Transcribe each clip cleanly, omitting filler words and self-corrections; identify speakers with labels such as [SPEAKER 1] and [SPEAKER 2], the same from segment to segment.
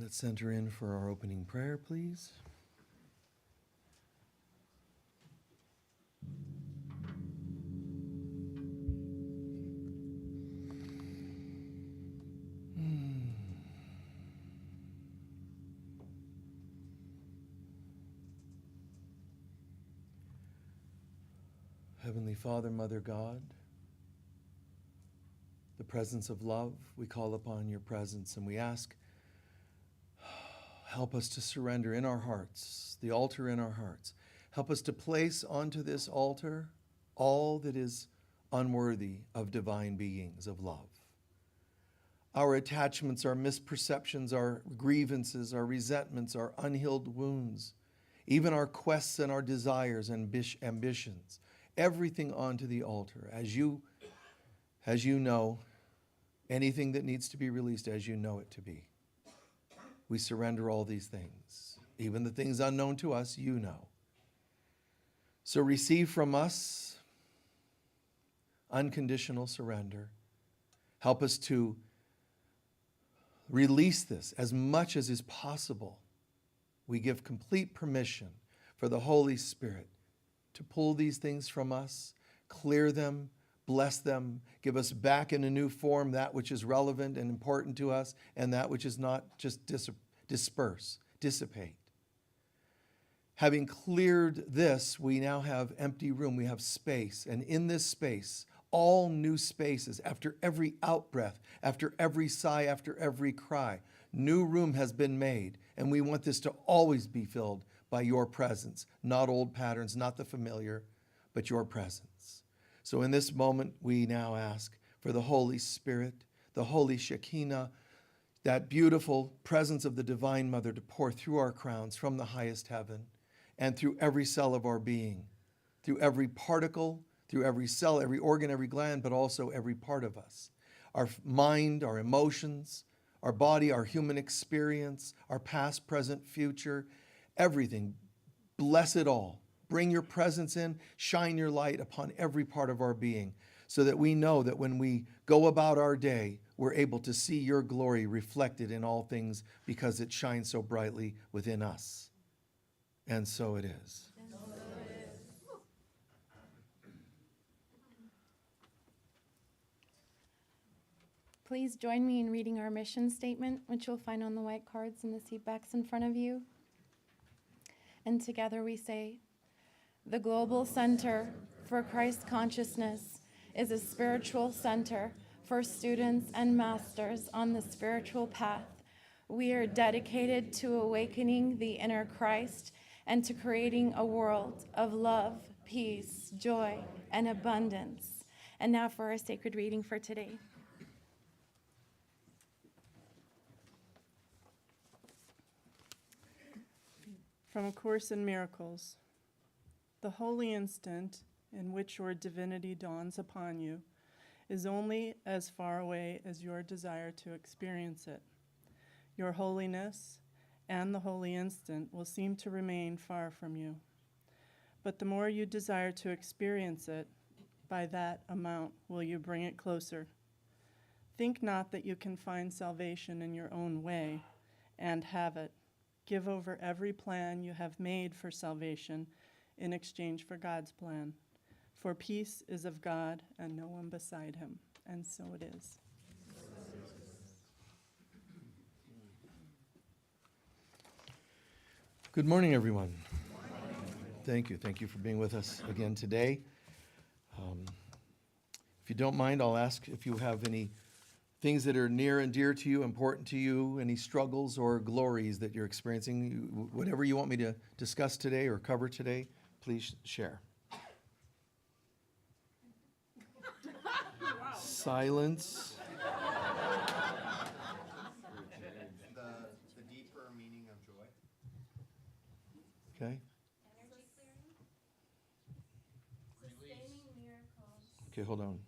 [SPEAKER 1] Let's enter in for our opening prayer, please. Heavenly Father, Mother God, the presence of love, we call upon your presence and we ask, help us to surrender in our hearts, the altar in our hearts. Help us to place onto this altar all that is unworthy of divine beings of love. Our attachments, our misperceptions, our grievances, our resentments, our unhealed wounds, even our quests and our desires and ambitions, everything onto the altar. As you know, anything that needs to be released as you know it to be. We surrender all these things. Even the things unknown to us, you know. So receive from us unconditional surrender. Help us to release this as much as is possible. We give complete permission for the Holy Spirit to pull these things from us, clear them, bless them, give us back in a new form that which is relevant and important to us, and that which is not, just dissipate. Having cleared this, we now have empty room, we have space, and in this space, all new spaces, after every out-breath, after every sigh, after every cry, new room has been made, and we want this to always be filled by your presence, not old patterns, not the familiar, but your presence. So in this moment, we now ask for the Holy Spirit, the Holy Shekinah, that beautiful presence of the Divine Mother to pour through our crowns from the highest heaven and through every cell of our being, through every particle, through every cell, every organ, every gland, but also every part of us. Our mind, our emotions, our body, our human experience, our past, present, future, everything. Bless it all. Bring your presence in, shine your light upon every part of our being so that we know that when we go about our day, we're able to see your glory reflected in all things because it shines so brightly within us. And so it is.
[SPEAKER 2] Please join me in reading our mission statement, which you'll find on the white cards in the seat backs in front of you. And together we say, the Global Center for Christ Consciousness is a spiritual center for students and masters on the spiritual path. We are dedicated to awakening the inner Christ and to creating a world of love, peace, joy, and abundance. And now for our sacred reading for today.
[SPEAKER 3] From A Course in Miracles. The holy instant in which your divinity dawns upon you is only as far away as your desire to experience it. Your holiness and the holy instant will seem to remain far from you. But the more you desire to experience it, by that amount will you bring it closer. Think not that you can find salvation in your own way and have it. Give over every plan you have made for salvation in exchange for God's plan. For peace is of God and no one beside him. And so it is.
[SPEAKER 1] Good morning, everyone. Thank you. Thank you for being with us again today. If you don't mind, I'll ask if you have any things that are near and dear to you, important to you, any struggles or glories that you're experiencing, whatever you want me to discuss today or cover today, please share. Silence.
[SPEAKER 4] The deeper meaning of joy.
[SPEAKER 1] Okay.
[SPEAKER 2] Energy clearing. Sustaining miracles.
[SPEAKER 1] Okay, hold on.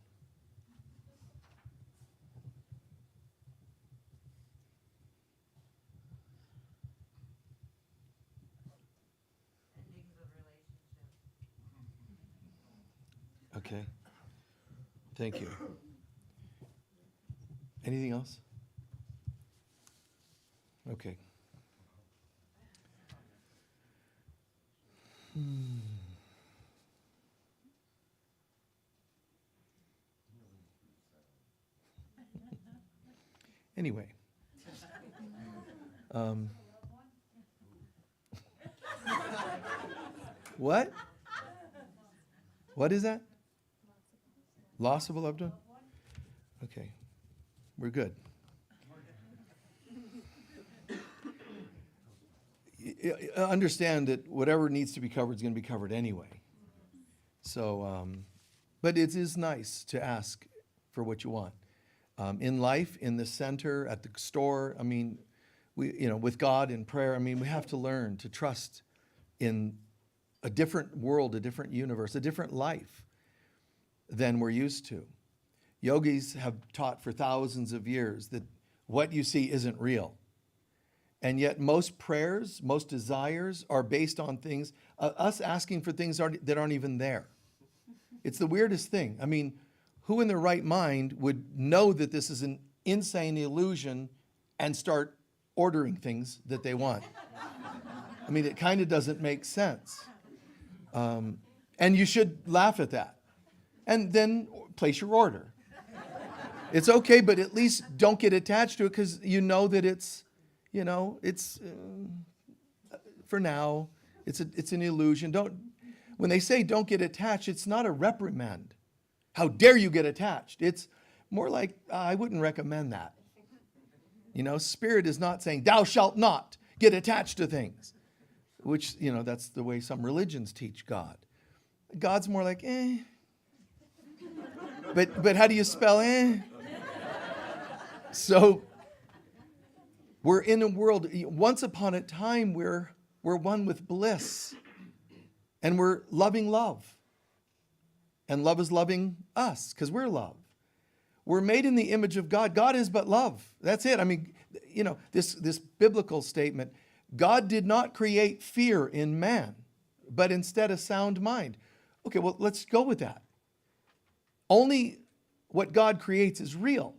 [SPEAKER 5] Endings of relationships.
[SPEAKER 1] Okay. Thank you. Anything else? Okay. Anyway. What? What is that? Loss of a loved one? Okay. We're good. Understand that whatever needs to be covered is going to be covered anyway. So, but it is nice to ask for what you want. In life, in the center, at the store, I mean, with God in prayer, I mean, we have to learn to trust in a different world, a different universe, a different life than we're used to. Yogis have taught for thousands of years that what you see isn't real. And yet most prayers, most desires are based on things, us asking for things that aren't even there. It's the weirdest thing. I mean, who in their right mind would know that this is an insane illusion and start ordering things that they want? I mean, it kind of doesn't make sense. And you should laugh at that. And then place your order. It's okay, but at least don't get attached to it because you know that it's for now, it's an illusion. When they say don't get attached, it's not a reprimand. How dare you get attached? It's more like, I wouldn't recommend that. Spirit is not saying, thou shalt not get attached to things, which, that's the way some religions teach God. God's more like, eh. But how do you spell eh? So we're in a world, once upon a time, we're one with bliss. And we're loving love. And love is loving us because we're love. We're made in the image of God. God is but love. That's it. I mean, this biblical statement, God did not create fear in man, but instead a sound mind. Okay, well, let's go with that. Only what God creates is real.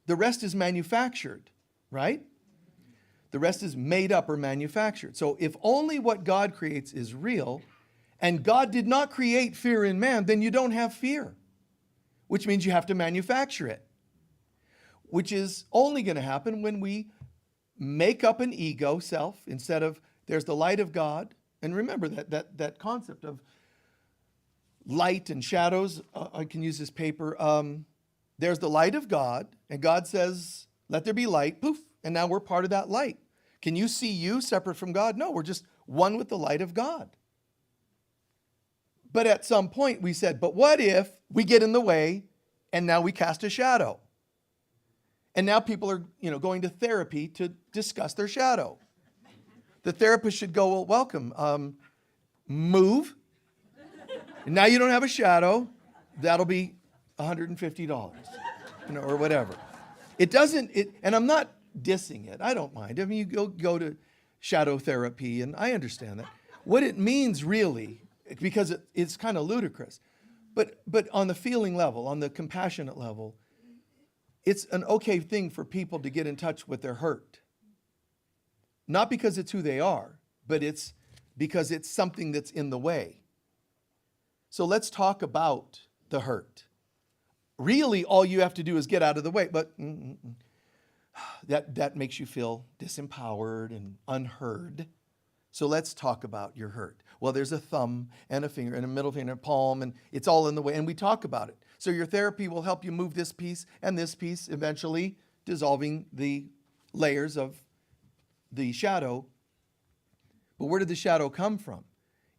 [SPEAKER 1] The rest is manufactured, right? The rest is made up or manufactured. So if only what God creates is real, and God did not create fear in man, then you don't have fear, which means you have to manufacture it, which is only going to happen when we make up an ego self instead of there's the light of God. And remember that concept of light and shadows. I can use this paper. There's the light of God, and God says, let there be light, poof, and now we're part of that light. Can you see you separate from God? No, we're just one with the light of God. But at some point we said, but what if we get in the way and now we cast a shadow? And now people are, going to therapy to discuss their shadow. The therapist should go, well, welcome. Move. And now you don't have a shadow. That'll be $150, or whatever. And I'm not dissing it. I don't mind. I mean, you go to shadow therapy, and I understand that. What it means really, because it's kind of ludicrous, but on the feeling level, on the compassionate level, it's an okay thing for people to get in touch with their hurt. Not because it's who they are, but it's because it's something that's in the way. So let's talk about the hurt. Really, all you have to do is get out of the way, but that makes you feel disempowered and unheard. So let's talk about your hurt. Well, there's a thumb and a finger and a middle finger and a palm, and it's all in the way, and we talk about it. So your therapy will help you move this piece and this piece, eventually dissolving the layers of the shadow. But where did the shadow come from?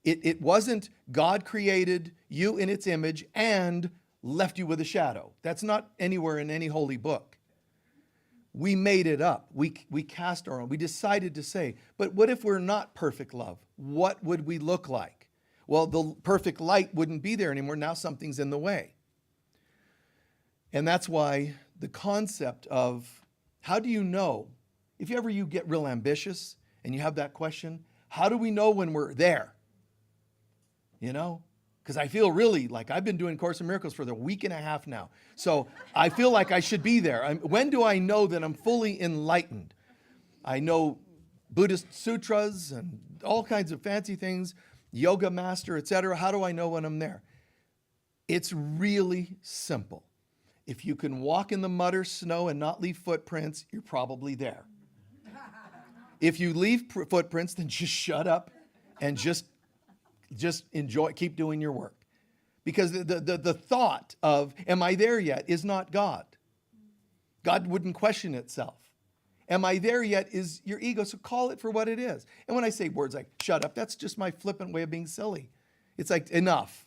[SPEAKER 1] It wasn't God created you in its image and left you with a shadow. That's not anywhere in any holy book. We made it up. We cast our own. We decided to say, but what if we're not perfect love? What would we look like? Well, the perfect light wouldn't be there anymore. Now something's in the way. And that's why the concept of how do you know, if you get real ambitious and you have that question, how do we know when we're there? Because I feel really like I've been doing Course in Miracles for a week and a half now. So I feel like I should be there. When do I know that I'm fully enlightened? I know Buddhist sutras and all kinds of fancy things, yoga master, etc. How do I know when I'm there? It's really simple. If you can walk in the mud or snow and not leave footprints, you're probably there. If you leave footprints, then just shut up and just enjoy, keep doing your work. Because the thought of, am I there yet, is not God. God wouldn't question itself. Am I there yet is your ego, so call it for what it is. And when I say words like shut up, that's just my flippant way of being silly. It's like enough.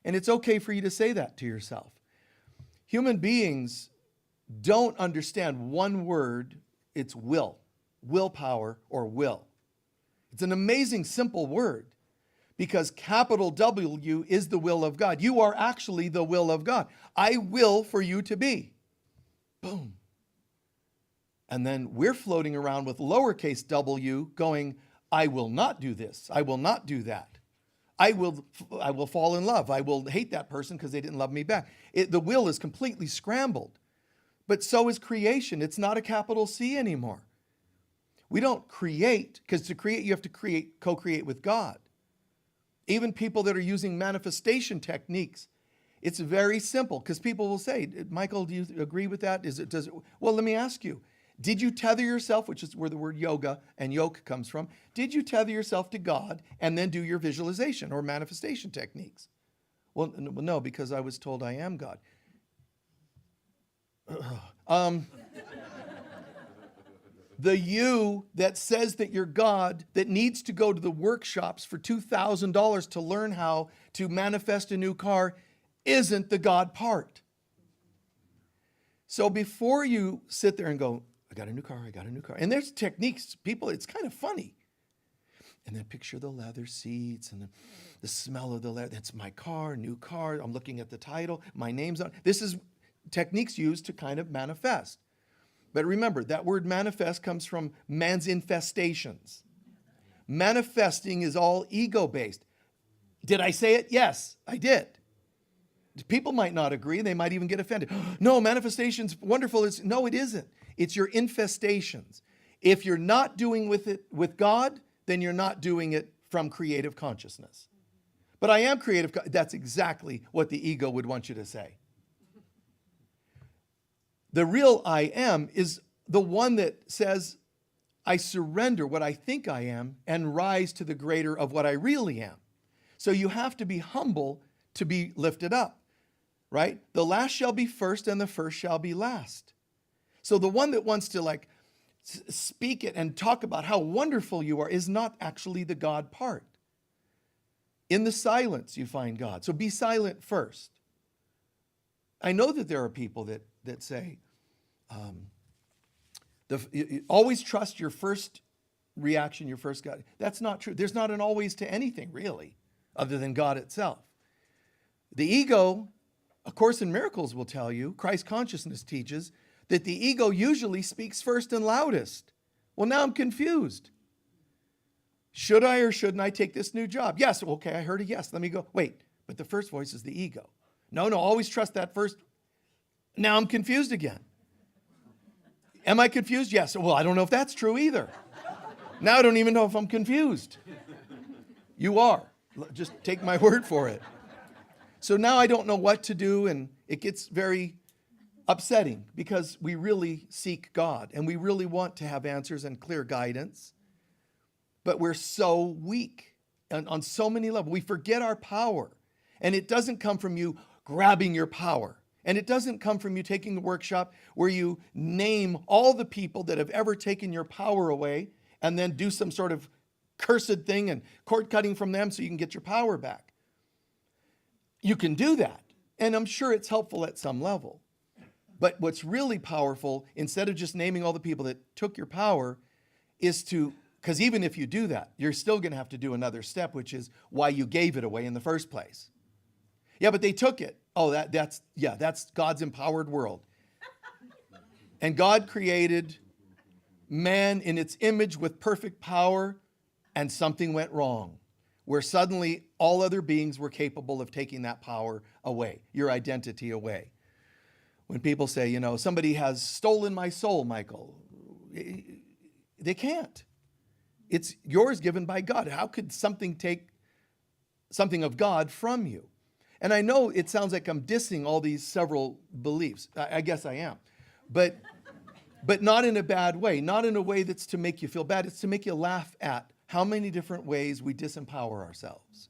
[SPEAKER 1] And it's okay for you to say that to yourself. Human beings don't understand one word, it's will, willpower or will. It's an amazing simple word because capital W is the will of God. You are actually the will of God. I will for you to be. Boom. And then we're floating around with lowercase w going, I will not do this. I will not do that. I will fall in love. I will hate that person because they didn't love me back. The will is completely scrambled. But so is creation. It's not a capital C anymore. We don't create, because to create, you have to co-create with God. Even people that are using manifestation techniques, it's very simple, because people will say, Michael, do you agree with that? Well, let me ask you, did you tether yourself, which is where the word yoga and yoke comes from, did you tether yourself to God and then do your visualization or manifestation techniques? Well, no, because I was told I am God. The you that says that you're God, that needs to go to the workshops for $2,000 to learn how to manifest a new car, isn't the God part. So before you sit there and go, I got a new car, and there's techniques, people, it's kind of funny. And then picture the leather seats and the smell of the leather. That's my car, new car. I'm looking at the title. My name's on it. This is techniques used to kind of manifest. But remember, that word manifest comes from man's infestations. Manifesting is all ego-based. Did I say it? Yes, I did. People might not agree. They might even get offended. No, manifestation's wonderful. No, it isn't. It's your infestations. If you're not doing it with God, then you're not doing it from creative consciousness. But I am creative. That's exactly what the ego would want you to say. The real I am is the one that says, I surrender what I think I am and rise to the greater of what I really am. So you have to be humble to be lifted up, right? The last shall be first and the first shall be last. So the one that wants to like speak it and talk about how wonderful you are is not actually the God part. In the silence you find God. So be silent first. I know that there are people that say, always trust your first reaction, your first God. That's not true. There's not an always to anything really, other than God itself. The ego, A Course in Miracles will tell you, Christ consciousness teaches, that the ego usually speaks first and loudest. Well, now I'm confused. Should I or shouldn't I take this new job? Yes, okay, I heard a yes. Let me go. Wait, but the first voice is the ego. No, always trust that first. Now I'm confused again. Am I confused? Yes. Well, I don't know if that's true either. Now I don't even know if I'm confused. You are. Just take my word for it. So now I don't know what to do, and it gets very upsetting because we really seek God and we really want to have answers and clear guidance, but we're so weak on so many levels. We forget our power, and it doesn't come from you grabbing your power. And it doesn't come from you taking a workshop where you name all the people that have ever taken your power away and then do some sort of cursed thing and cord cutting from them so you can get your power back. You can do that, and I'm sure it's helpful at some level. But what's really powerful, instead of just naming all the people that took your power, is to, because even if you do that, you're still going to have to do another step, which is why you gave it away in the first place. Yeah, but they took it. Oh, that's God's empowered world. And God created man in its image with perfect power, and something went wrong, where suddenly all other beings were capable of taking that power away, your identity away. When people say, somebody has stolen my soul, Michael, They can't. It's yours given by God. How could something take something of God from you? And I know it sounds like I'm dissing all these several beliefs. I guess I am. But not in a bad way, not in a way that's to make you feel bad. It's to make you laugh at how many different ways we disempower ourselves.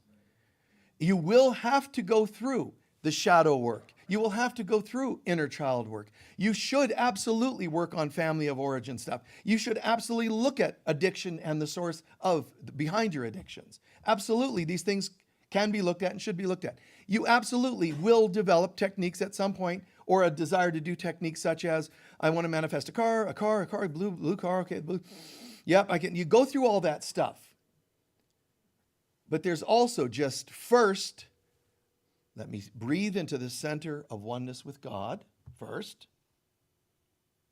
[SPEAKER 1] You will have to go through the shadow work. You will have to go through inner child work. You should absolutely work on family of origin stuff. You should absolutely look at addiction and the source of behind your addictions. Absolutely, these things can be looked at and should be looked at. You absolutely will develop techniques at some point, or a desire to do techniques such as, I want to manifest a car, blue car, okay, blue. Yep, I can. You go through all that stuff. But there's also just first, let me breathe into the center of oneness with God first.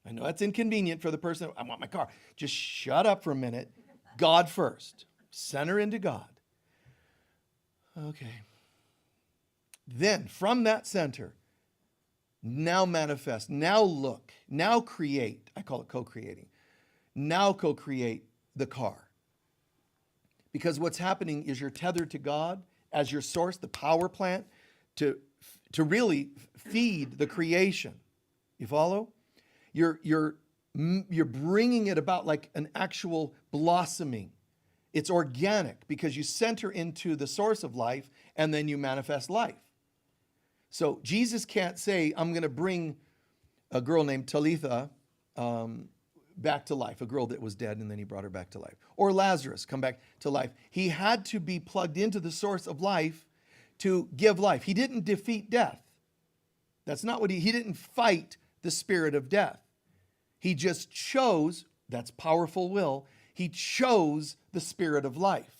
[SPEAKER 1] I know that's inconvenient for the person, I want my car. Just shut up for a minute. God first. Center into God. Okay. Then from that center, now manifest, now look, now create. I call it co-creating. Now co-create the car. Because what's happening is you're tethered to God as your source, the power plant, to really feed the creation. You follow? You're bringing it about like an actual blossoming. It's organic because you center into the source of life and then you manifest life. So Jesus can't say, I'm going to bring a girl named Talitha back to life, a girl that was dead and then he brought her back to life. Or Lazarus come back to life. He had to be plugged into the source of life to give life. He didn't defeat death. That's not what he didn't fight the spirit of death. He just chose, that's powerful will, he chose the spirit of life.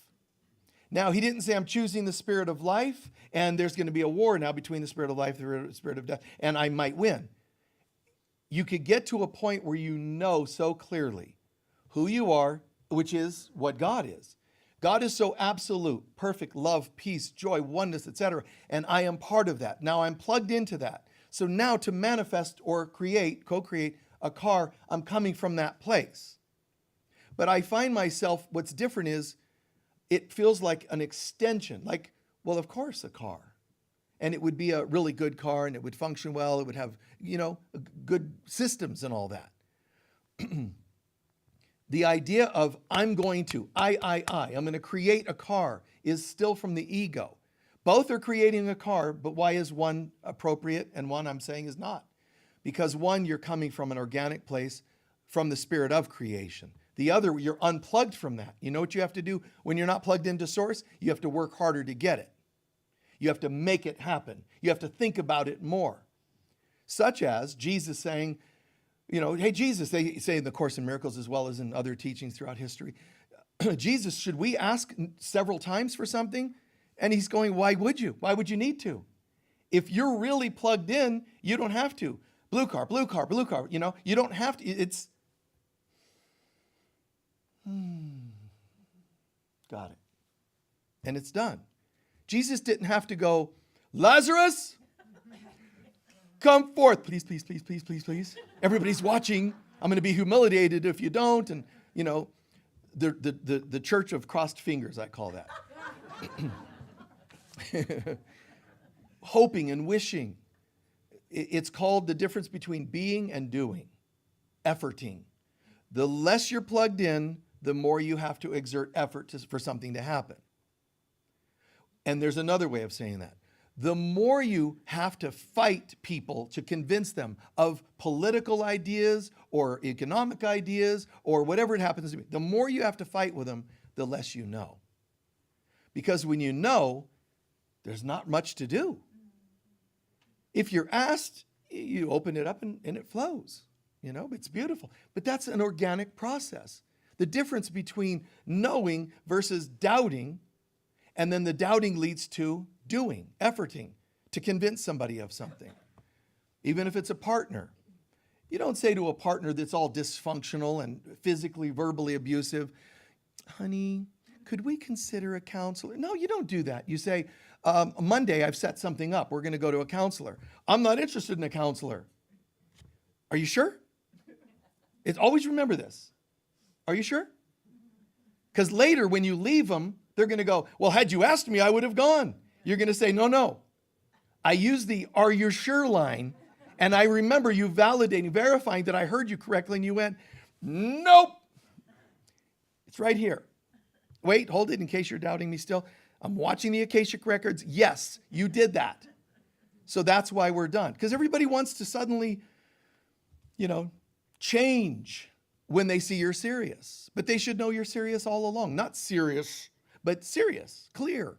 [SPEAKER 1] Now, he didn't say, I'm choosing the spirit of life, and there's going to be a war now between the spirit of life and the spirit of death, and I might win. You could get to a point where you know so clearly who you are, which is what God is. God is so absolute, perfect, love, peace, joy, oneness, etc. And I am part of that. Now I'm plugged into that. So now to manifest or create, co-create a car, I'm coming from that place. But I find myself, what's different is, it feels like an extension, like, well, of course, a car. And it would be a really good car and it would function well. It would have, good systems and all that. The idea of I'm going to create a car is still from the ego. Both are creating a car, but why is one appropriate and one I'm saying is not? Because one, you're coming from an organic place, from the spirit of creation. The other, you're unplugged from that. You know what you have to do when you're not plugged into source? You have to work harder to get it. You have to make it happen. You have to think about it more. Such as Jesus saying, hey, Jesus, they say in the Course in Miracles as well as in other teachings throughout history, Jesus, should we ask several times for something? And he's going, why would you? Why would you need to? If you're really plugged in, you don't have to. Blue car, blue car, blue car. You don't have to. It's, got it. And it's done. Jesus didn't have to go, Lazarus, come forth. Please, please, please, please, please, please. Everybody's watching. I'm going to be humiliated if you don't. And, the church of crossed fingers, I call that. Hoping and wishing. It's called the difference between being and doing. Efforting. The less you're plugged in, the more you have to exert effort for something to happen. And there's another way of saying that. The more you have to fight people to convince them of political ideas or economic ideas or whatever it happens to be, the more you have to fight with them, the less you know. Because when you know, there's not much to do. If you're asked, you open it up and it flows. It's beautiful. But that's an organic process. The difference between knowing versus doubting, and then the doubting leads to doing, efforting, to convince somebody of something. Even if it's a partner. You don't say to a partner that's all dysfunctional and physically, verbally abusive, honey, could we consider a counselor? No, you don't do that. You say, Monday I've set something up. We're going to go to a counselor. I'm not interested in a counselor. Are you sure? Always remember this. Are you sure? Because later when you leave them, they're going to go, well, had you asked me, I would have gone. You're going to say, no. I used the are you sure line, and I remember you validating, verifying that I heard you correctly, and you went, nope. It's right here. Wait, hold it in case you're doubting me still. I'm watching the Akashic records. Yes, you did that. So that's why we're done. Because everybody wants to suddenly, change when they see you're serious. But they should know you're serious all along. Not serious, but serious, clear.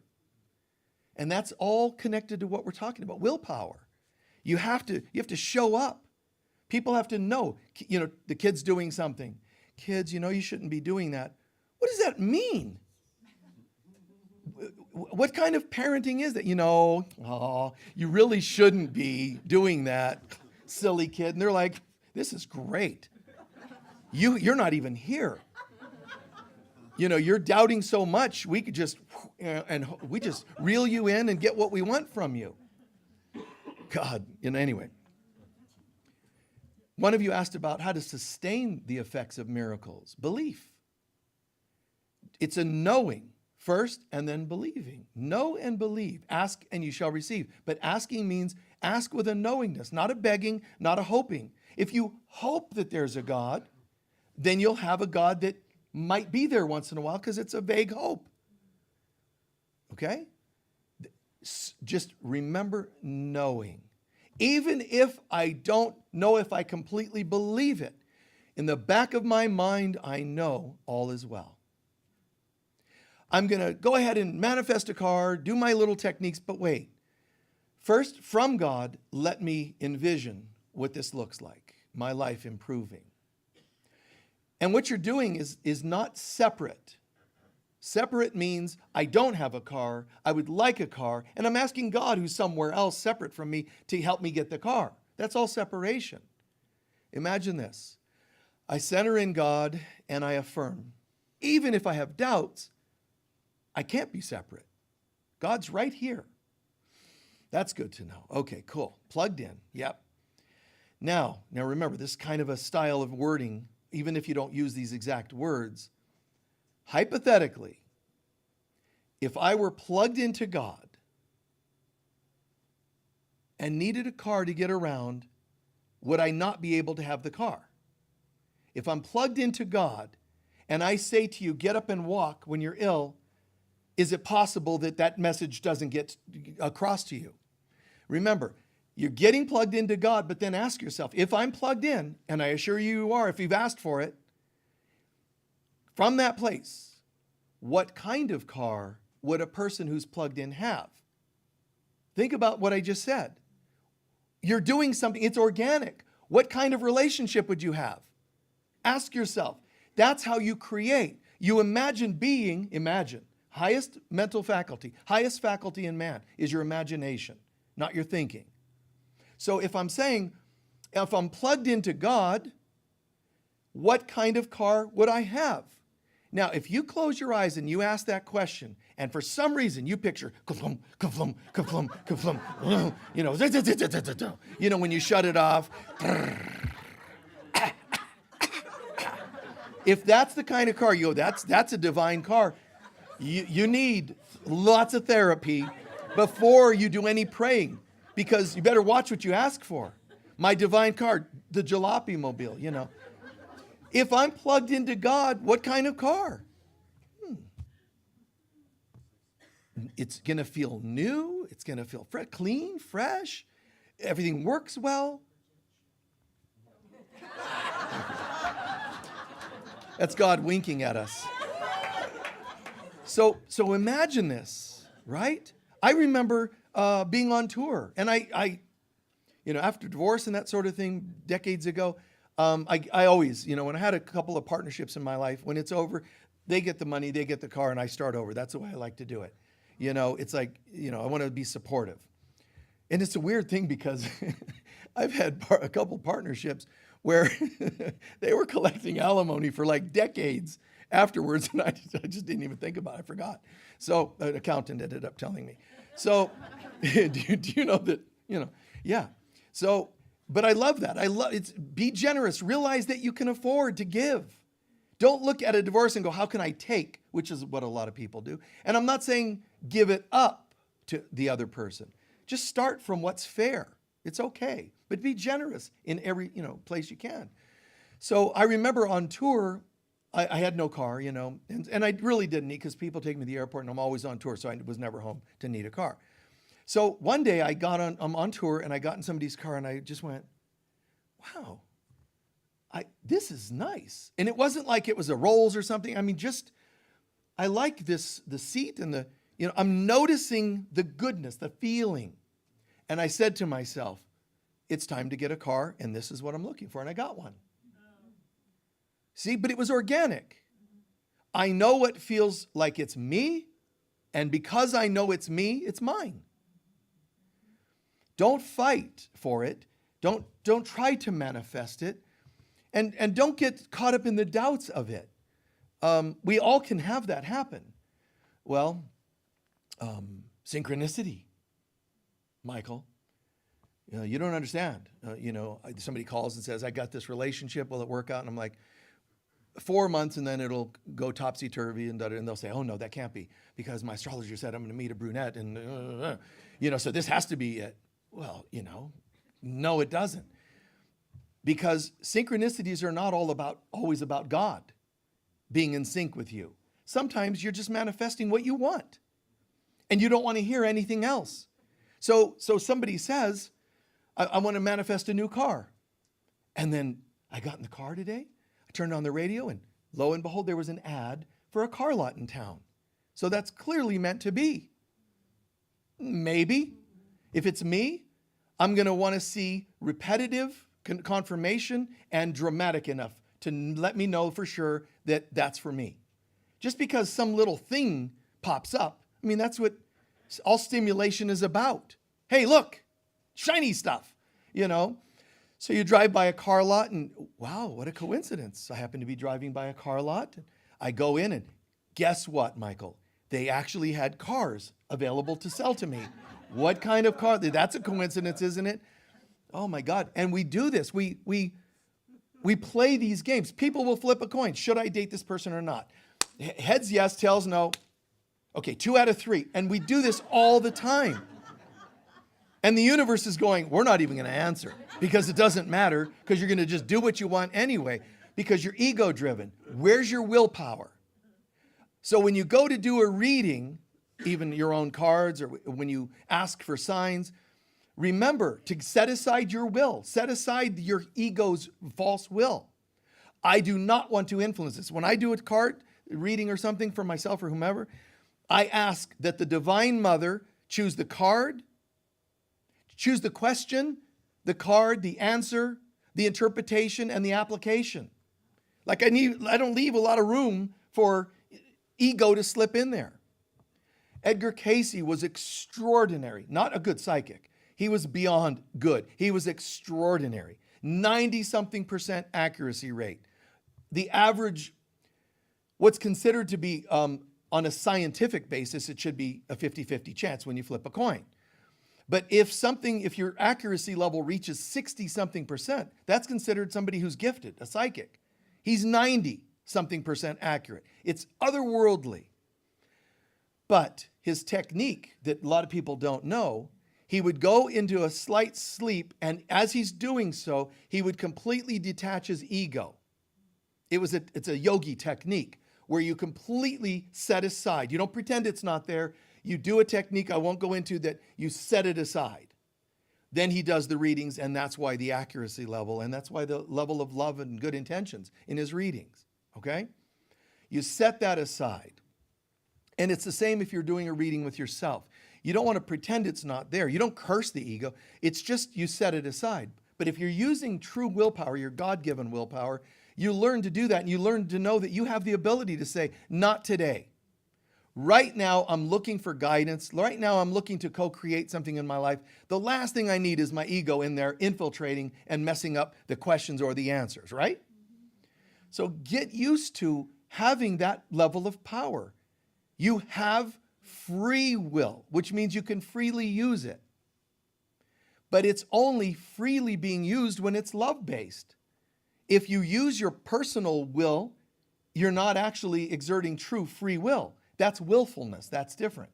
[SPEAKER 1] And that's all connected to what we're talking about, willpower. You have to show up. People have to know, the kid's doing something. Kids, you shouldn't be doing that. What does that mean? What kind of parenting is that? You really shouldn't be doing that, silly kid. And they're like, this is great. You're not even here. You're doubting so much, we could just reel you in and get what we want from you. God, anyway. One of you asked about how to sustain the effects of miracles. Belief. It's a knowing first and then believing. Know and believe. Ask and you shall receive. But asking means ask with a knowingness, not a begging, not a hoping. If you hope that there's a God, then you'll have a God that might be there once in a while because it's a vague hope. Okay? Just remember knowing. Even if I don't know if I completely believe it, in the back of my mind, I know all is well. I'm going to go ahead and manifest a car, do my little techniques, but wait. First, from God, let me envision what this looks like, my life improving. And what you're doing is not separate. Separate means I don't have a car, I would like a car, and I'm asking God, who's somewhere else separate from me, to help me get the car. That's all separation. Imagine this. I center in God and I affirm. Even if I have doubts, I can't be separate. God's right here. That's good to know. Okay, cool. Plugged in. Yep. Now remember, this is kind of a style of wording, even if you don't use these exact words. Hypothetically, if I were plugged into God and needed a car to get around, would I not be able to have the car? If I'm plugged into God and I say to you, get up and walk when you're ill, is it possible that that message doesn't get across to you? Remember, you're getting plugged into God, but then ask yourself, if I'm plugged in, and I assure you are if you've asked for it, from that place, what kind of car would a person who's plugged in have? Think about what I just said. You're doing something, it's organic. What kind of relationship would you have? Ask yourself. That's how you create. You imagine. Highest mental faculty, highest faculty in man is your imagination, not your thinking. So if I'm plugged into God, what kind of car would I have? Now, if you close your eyes and you ask that question, and for some reason you picture, ka-flum, ka-flum, ka-flum, ka-flum, when you shut it off, if that's the kind of car, that's a divine car. You need lots of therapy before you do any praying, because you better watch what you ask for. My divine car, the jalopy mobile, If I'm plugged into God, what kind of car? It's going to feel new. It's going to feel clean, fresh. Everything works well. That's God winking at us. So imagine this, right? I remember being on tour, and I after divorce and that sort of thing decades ago, I always, when I had a couple of partnerships in my life, when it's over, they get the money, they get the car, and I start over. That's the way I like to do it. It's like, I want to be supportive. And it's a weird thing because I've had a couple partnerships where they were collecting alimony for like decades afterwards, and I just didn't even think about it. I forgot. So an accountant ended up telling me. So do you know that, yeah. So, but I love that. Be generous. Realize that you can afford to give. Don't look at a divorce and go, how can I take, which is what a lot of people do. And I'm not saying give it up to the other person. Just start from what's fair. It's okay, but be generous in every, place you can. So I remember on tour, I had no car, and I really didn't need, because people take me to the airport and I'm always on tour, so I was never home to need a car. So one day I'm on tour and I got in somebody's car and I just went, wow, this is nice. And it wasn't like it was a Rolls or something. I mean, I like the seat and I'm noticing the goodness, the feeling. And I said to myself, it's time to get a car, and this is what I'm looking for. And I got one. See, but it was organic. I know what feels like it's me, and because I know it's me, it's mine. Don't fight for it. Don't try to manifest it. And don't get caught up in the doubts of it. We all can have that happen. Well, synchronicity, Michael. You don't understand. Somebody calls and says, I got this relationship. Will it work out? And I'm like, 4 months and then it'll go topsy-turvy and they'll say, oh no, that can't be, because my astrologer said I'm going to meet a brunette and, so this has to be it. Well, no, it doesn't. Because synchronicities are not always about God being in sync with you. Sometimes you're just manifesting what you want and you don't want to hear anything else. So somebody says, I want to manifest a new car. And then I got in the car today, I turned on the radio, and lo and behold, there was an ad for a car lot in town. So that's clearly meant to be. Maybe. If it's me, I'm going to want to see repetitive confirmation and dramatic enough to let me know for sure that that's for me. Just because some little thing pops up, that's what all stimulation is about. Hey, look, shiny stuff, So you drive by a car lot and wow, what a coincidence. I happen to be driving by a car lot. I go in and guess what, Michael? They actually had cars available to sell to me. What kind of car? That's a coincidence, isn't it? Oh my God. And we do this. We play these games. People will flip a coin. Should I date this person or not? Heads yes, tails no. Okay, 2 out of 3. And we do this all the time. And the universe is going, we're not even going to answer because it doesn't matter, because you're going to just do what you want anyway because you're ego driven. Where's your willpower? So when you go to do a reading, even your own cards, or when you ask for signs, remember to set aside your will. Set aside your ego's false will. I do not want to influence this. When I do a card reading or something for myself or whomever, I ask that the Divine Mother choose the card, choose the question, the card, the answer, the interpretation, and the application. Like I don't leave a lot of room for ego to slip in there. Edgar Cayce was extraordinary, not a good psychic. He was beyond good. He was extraordinary. 90-something% accuracy rate. The average, what's considered to be, on a scientific basis, it should be a 50-50 chance when you flip a coin. But if your accuracy level reaches 60-something%, that's considered somebody who's gifted, a psychic. He's 90-something% accurate. It's otherworldly. But his technique that a lot of people don't know, he would go into a slight sleep, and as he's doing so, he would completely detach his ego. It's a yogi technique where you completely set aside. You don't pretend it's not there. You do a technique I won't go into that you set it aside. Then he does the readings, and that's why the accuracy level, and that's why the level of love and good intentions in his readings, okay? You set that aside. And it's the same if you're doing a reading with yourself. You don't want to pretend it's not there. You don't curse the ego. It's just you set it aside. But if you're using true willpower, your God-given willpower, you learn to do that, and you learn to know that you have the ability to say, not today. Right now, I'm looking for guidance. Right now, I'm looking to co-create something in my life. The last thing I need is my ego in there infiltrating and messing up the questions or the answers, right? So get used to having that level of power. You have free will, which means you can freely use it. But it's only freely being used when it's love-based. If you use your personal will you're not actually exerting true free will. That's willfulness. That's different.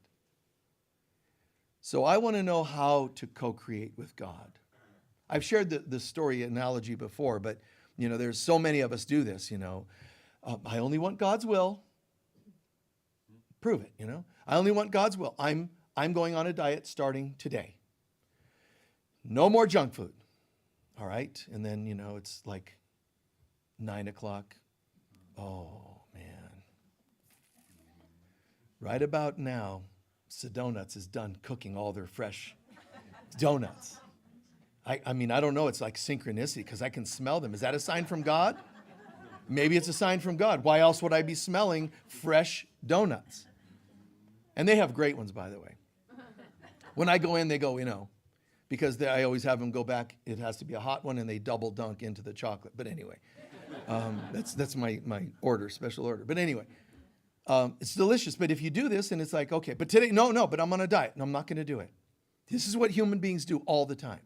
[SPEAKER 1] So I want to know how to co-create with God. I've shared the story analogy before, but there's so many of us do this. I only want God's will. Prove it. I only want God's will. I'm going on a diet starting today. No more junk food. All right, and then it's like 9 o'clock. Oh man! Right about now, Donuts is done cooking all their fresh donuts. I mean, I don't know. It's like synchronicity because I can smell them. Is that a sign from God? Maybe it's a sign from God. Why else would I be smelling fresh donuts? And they have great ones, by the way. When I go in, they go, because I always have them go back. It has to be a hot one, and they double dunk into the chocolate. But anyway, that's my order, special order. But anyway, it's delicious. But if you do this, and it's like, okay, but today, no, but I'm on a diet, and I'm not going to do it. This is what human beings do all the time.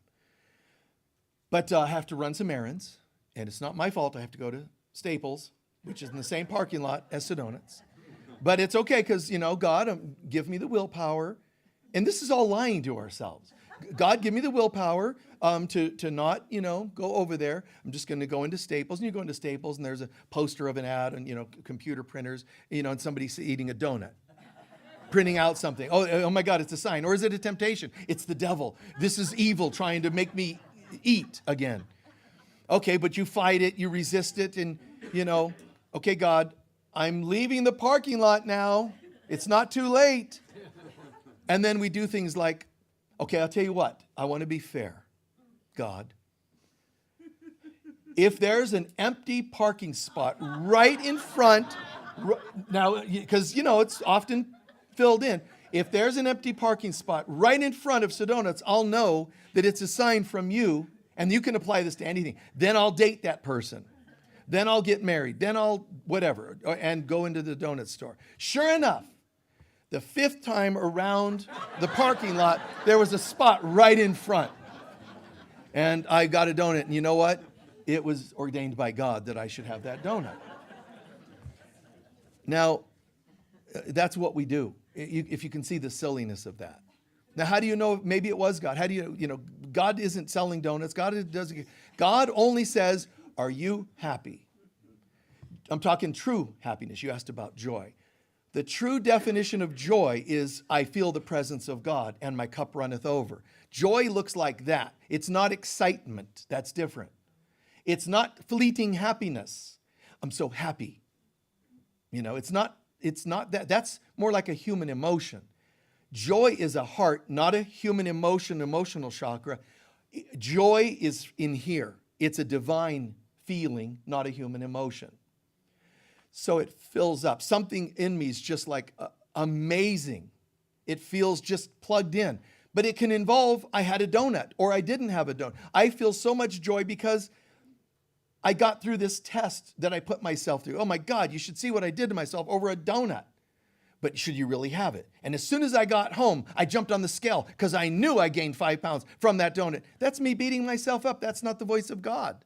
[SPEAKER 1] But I have to run some errands, and it's not my fault. I have to go to Staples, which is in the same parking lot as Donuts. But it's okay because, God, give me the willpower. And this is all lying to ourselves. God, give me the willpower to not, go over there. I'm just going to go into Staples. And you go into Staples, and there's a poster of an ad and, computer printers, and somebody's eating a donut. Printing out something. Oh my God, it's a sign. Or is it a temptation? It's the devil. This is evil trying to make me eat again. Okay, but you fight it, you resist it, and okay, God, I'm leaving the parking lot now. It's not too late. And then we do things like, okay, I'll tell you what, I want to be fair, God. If there's an empty parking spot right in front, now, because, it's often filled in. If there's an empty parking spot right in front of Donuts, I'll know that it's a sign from you, and you can apply this to anything. Then I'll date that person. Then I'll get married. Then I'll whatever, and go into the donut store. Sure enough, the 5th time around the parking lot, there was a spot right in front. And I got a donut, and you know what? It was ordained by God that I should have that donut. Now, that's what we do. If you can see the silliness of that. Now, how do you know? Maybe it was God. How do you, God isn't selling donuts. God only says, are you happy? I'm talking true happiness. You asked about joy. The true definition of joy is, I feel the presence of God and my cup runneth over. Joy looks like that. It's not excitement. That's different. It's not fleeting happiness. I'm so happy. It's not that. That's more like a human emotion. Joy is a heart, not a human emotional chakra. Joy is in here. It's a divine feeling, not a human emotion. So it fills up. Something in me is just like amazing. It feels just plugged in. But it can involve, I had a donut or I didn't have a donut. I feel so much joy because I got through this test that I put myself through. Oh my God, you should see what I did to myself over a donut. But should you really have it? And as soon as I got home, I jumped on the scale because I knew I gained 5 pounds from that donut. That's me beating myself up. That's not the voice of God.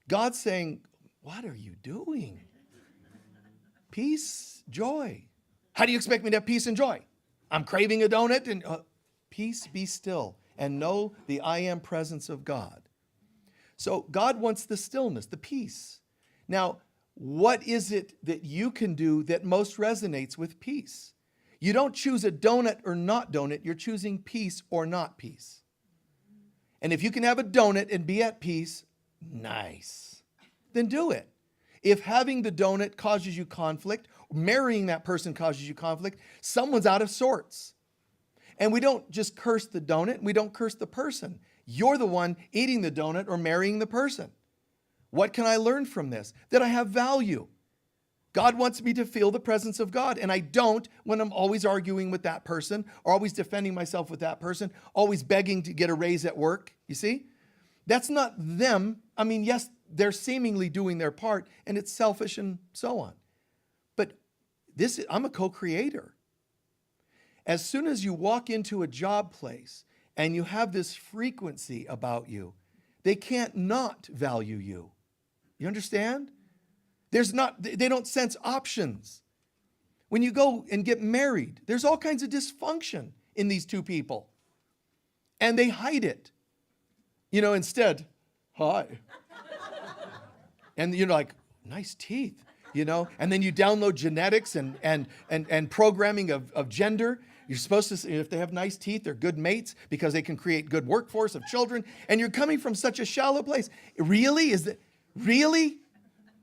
[SPEAKER 1] God's saying, what are you doing? Peace, joy. How do you expect me to have peace and joy? I'm craving a donut and peace, be still and know the I am presence of God. So God wants the stillness, the peace. Now, what is it that you can do that most resonates with peace? You don't choose a donut or not donut. You're choosing peace or not peace. And if you can have a donut and be at peace, nice. Then do it. If having the donut causes you conflict, marrying that person causes you conflict, someone's out of sorts. And we don't just curse the donut. We don't curse the person. You're the one eating the donut or marrying the person. What can I learn from this? That I have value. God wants me to feel the presence of God, and I don't when I'm always arguing with that person, or always defending myself with that person, always begging to get a raise at work. You see? That's not them. I mean, yes, they're seemingly doing their part, and it's selfish and so on. But I'm a co-creator. As soon as you walk into a job place and you have this frequency about you, they can't not value you. You understand? They don't sense options. When you go and get married, there's all kinds of dysfunction in these two people. And they hide it. Instead, hi. And you're like, nice teeth, And then you download genetics and programming of gender. You're supposed to, if they have nice teeth, they're good mates because they can create good workforce of children. And you're coming from such a shallow place. Really? Really?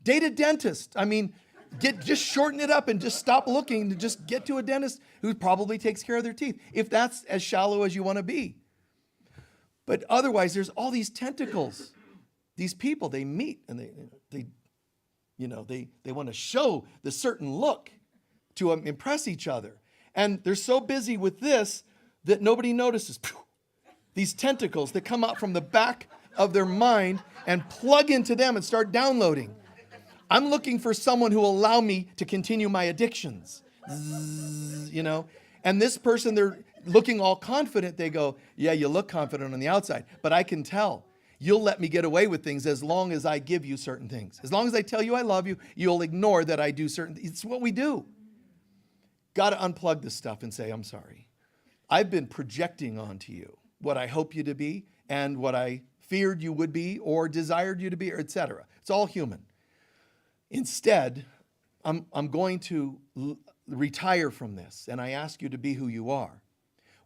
[SPEAKER 1] Date a dentist. I mean, just shorten it up and just stop looking to just get to a dentist who probably takes care of their teeth, if that's as shallow as you want to be. But otherwise, there's all these tentacles. These people, they meet and they want to show the certain look to impress each other. And they're so busy with this that nobody notices. These tentacles that come out from the back of their mind and plug into them and start downloading. I'm looking for someone who will allow me to continue my addictions. And this person, they're looking all confident. They go, yeah, you look confident on the outside, but I can tell. You'll let me get away with things as long as I give you certain things. As long as I tell you I love you, you'll ignore that I do certain things. It's what we do. Got to unplug this stuff and say, I'm sorry. I've been projecting onto you what I hope you to be and what I feared you would be or desired you to be, or etc. It's all human. Instead, I'm going to retire from this, and I ask you to be who you are.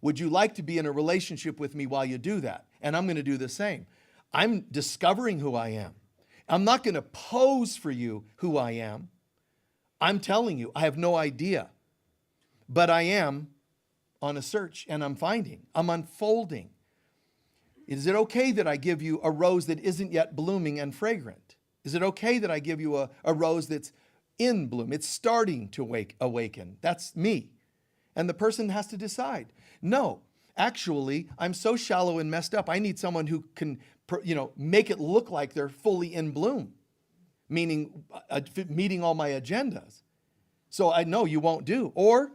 [SPEAKER 1] Would you like to be in a relationship with me while you do that? And I'm going to do the same. I'm discovering who I am. I'm not going to pose for you who I am. I'm telling you, I have no idea. But I am on a search, and I'm finding. I'm unfolding. Is it okay that I give you a rose that isn't yet blooming and fragrant? Is it okay that I give you a rose that's in bloom? It's starting to awaken. That's me. And the person has to decide. No, actually, I'm so shallow and messed up. I need someone who can, make it look like they're fully in bloom, meaning meeting all my agendas. So I know you won't do. Or,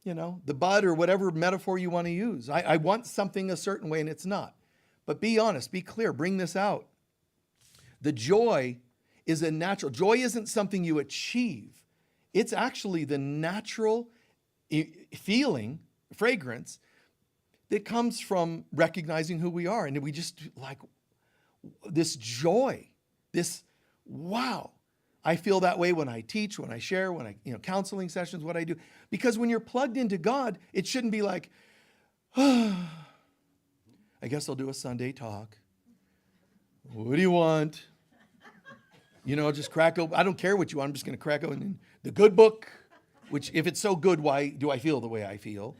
[SPEAKER 1] the bud or whatever metaphor you want to use. I want something a certain way and it's not. But be honest, be clear, bring this out. The joy is a natural. Joy isn't something you achieve. It's actually the natural feeling, fragrance, that comes from recognizing who we are. And we just like this joy, this wow. I feel that way when I teach, when I share, when I, counseling sessions, what I do. Because when you're plugged into God, it shouldn't be like, I guess I'll do a Sunday talk. What do you want? Just crack open. I don't care what you want. I'm just going to crack open the good book, which if it's so good, why do I feel the way I feel?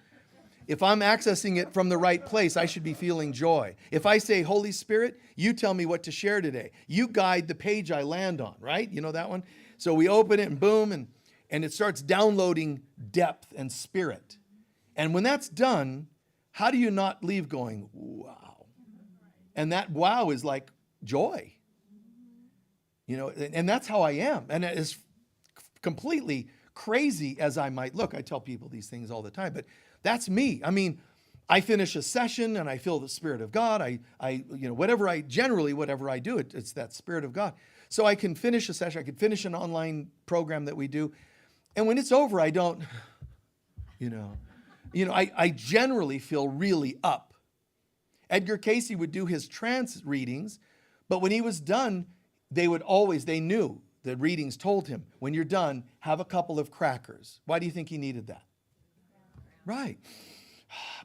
[SPEAKER 1] If I'm accessing it from the right place, I should be feeling joy. If I say, Holy Spirit, you tell me what to share today. You guide the page I land on, right? You know that one? So we open it and boom, and it starts downloading depth and spirit. And when that's done, how do you not leave going, wow? And that wow is like joy. And that's how I am. And as completely crazy as I might look, I tell people these things all the time, but that's me. I mean, I finish a session and I feel the Spirit of God. Whatever I do, it's that Spirit of God. So I can finish a session. I can finish an online program that we do. And when it's over, I don't, I generally feel really up. Edgar Casey would do his trance readings, but when he was done, they knew the readings told him, when you're done, have a couple of crackers. Why do you think he needed that? Right.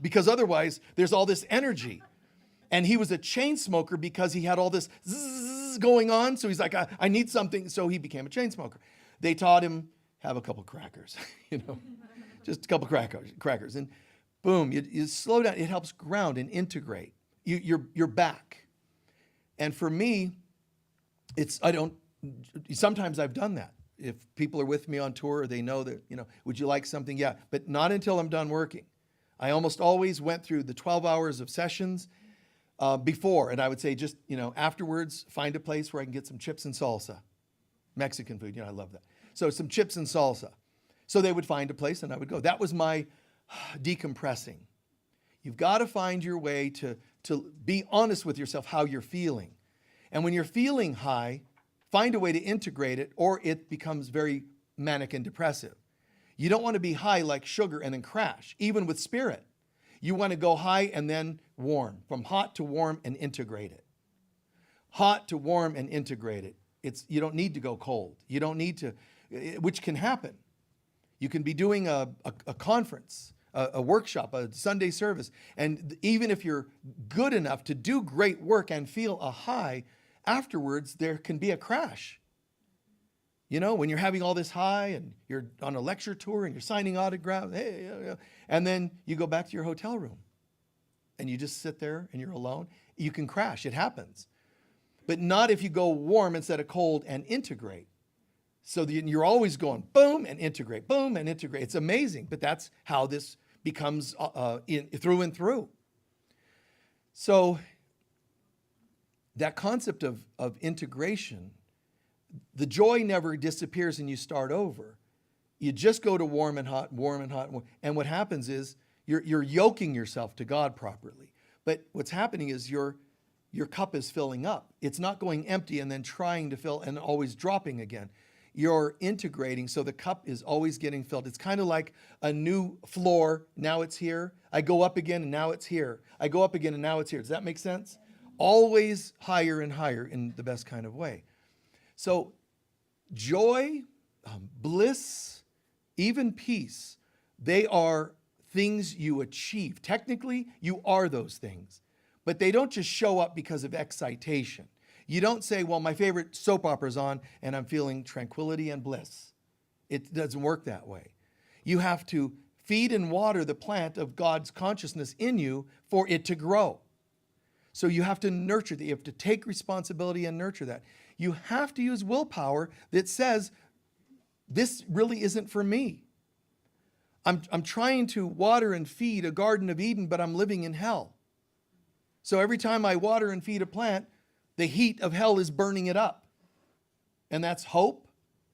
[SPEAKER 1] Because otherwise, there's all this energy. And he was a chain smoker because he had all this zzz going on. So he's like, I need something. So he became a chain smoker. They taught him, have a couple crackers, just a couple crackers. And boom, you slow down. It helps ground and integrate. You're back. And for me, sometimes I've done that. If people are with me on tour, they know that, would you like something? Yeah, but not until I'm done working. I almost always went through the 12 hours of sessions before, and I would say just, afterwards, find a place where I can get some chips and salsa. Mexican food, I love that. So some chips and salsa. So they would find a place and I would go. That was my decompressing. You've got to find your way to be honest with yourself how you're feeling. And when you're feeling high, find a way to integrate it, or it becomes very manic and depressive. You don't want to be high like sugar and then crash, even with spirit. You want to go high and then warm, from hot to warm and integrate it. Hot to warm and integrate it. You don't need to go cold. You don't need to, which can happen. You can be doing a conference, a workshop, a Sunday service, and even if you're good enough to do great work and feel a high, afterwards there can be a crash. You know, when you're having all this high and you're on a lecture tour and you're signing autographs, hey, and then you go back to your hotel room and you just sit there and you're alone, you can crash. It happens. But not if you go warm instead of cold and integrate. So you're always going boom and integrate, boom and integrate. It's amazing, but that's how this becomes through and through. So that concept of integration, the joy never disappears and you start over. You just go to warm and hot, warm and hot. And what happens is you're yoking yourself to God properly. But what's happening is your cup is filling up. It's not going empty and then trying to fill and always dropping again. You're integrating, so the cup is always getting filled. It's kind of like a new floor. Now it's here. I go up again and now it's here. I go up again and now it's here. Does that make sense? Always higher and higher in the best kind of way. So joy, bliss, even peace, they are things you achieve. Technically, you are those things. But they don't just show up because of excitation. You don't say, well, my favorite soap opera's on and I'm feeling tranquility and bliss. It doesn't work that way. You have to feed and water the plant of God's consciousness in you for it to grow. So you have to nurture that. You have to take responsibility and nurture that. You have to use willpower that says, this really isn't for me. I'm trying to water and feed a Garden of Eden, but I'm living in hell. So every time I water and feed a plant, the heat of hell is burning it up. And that's hope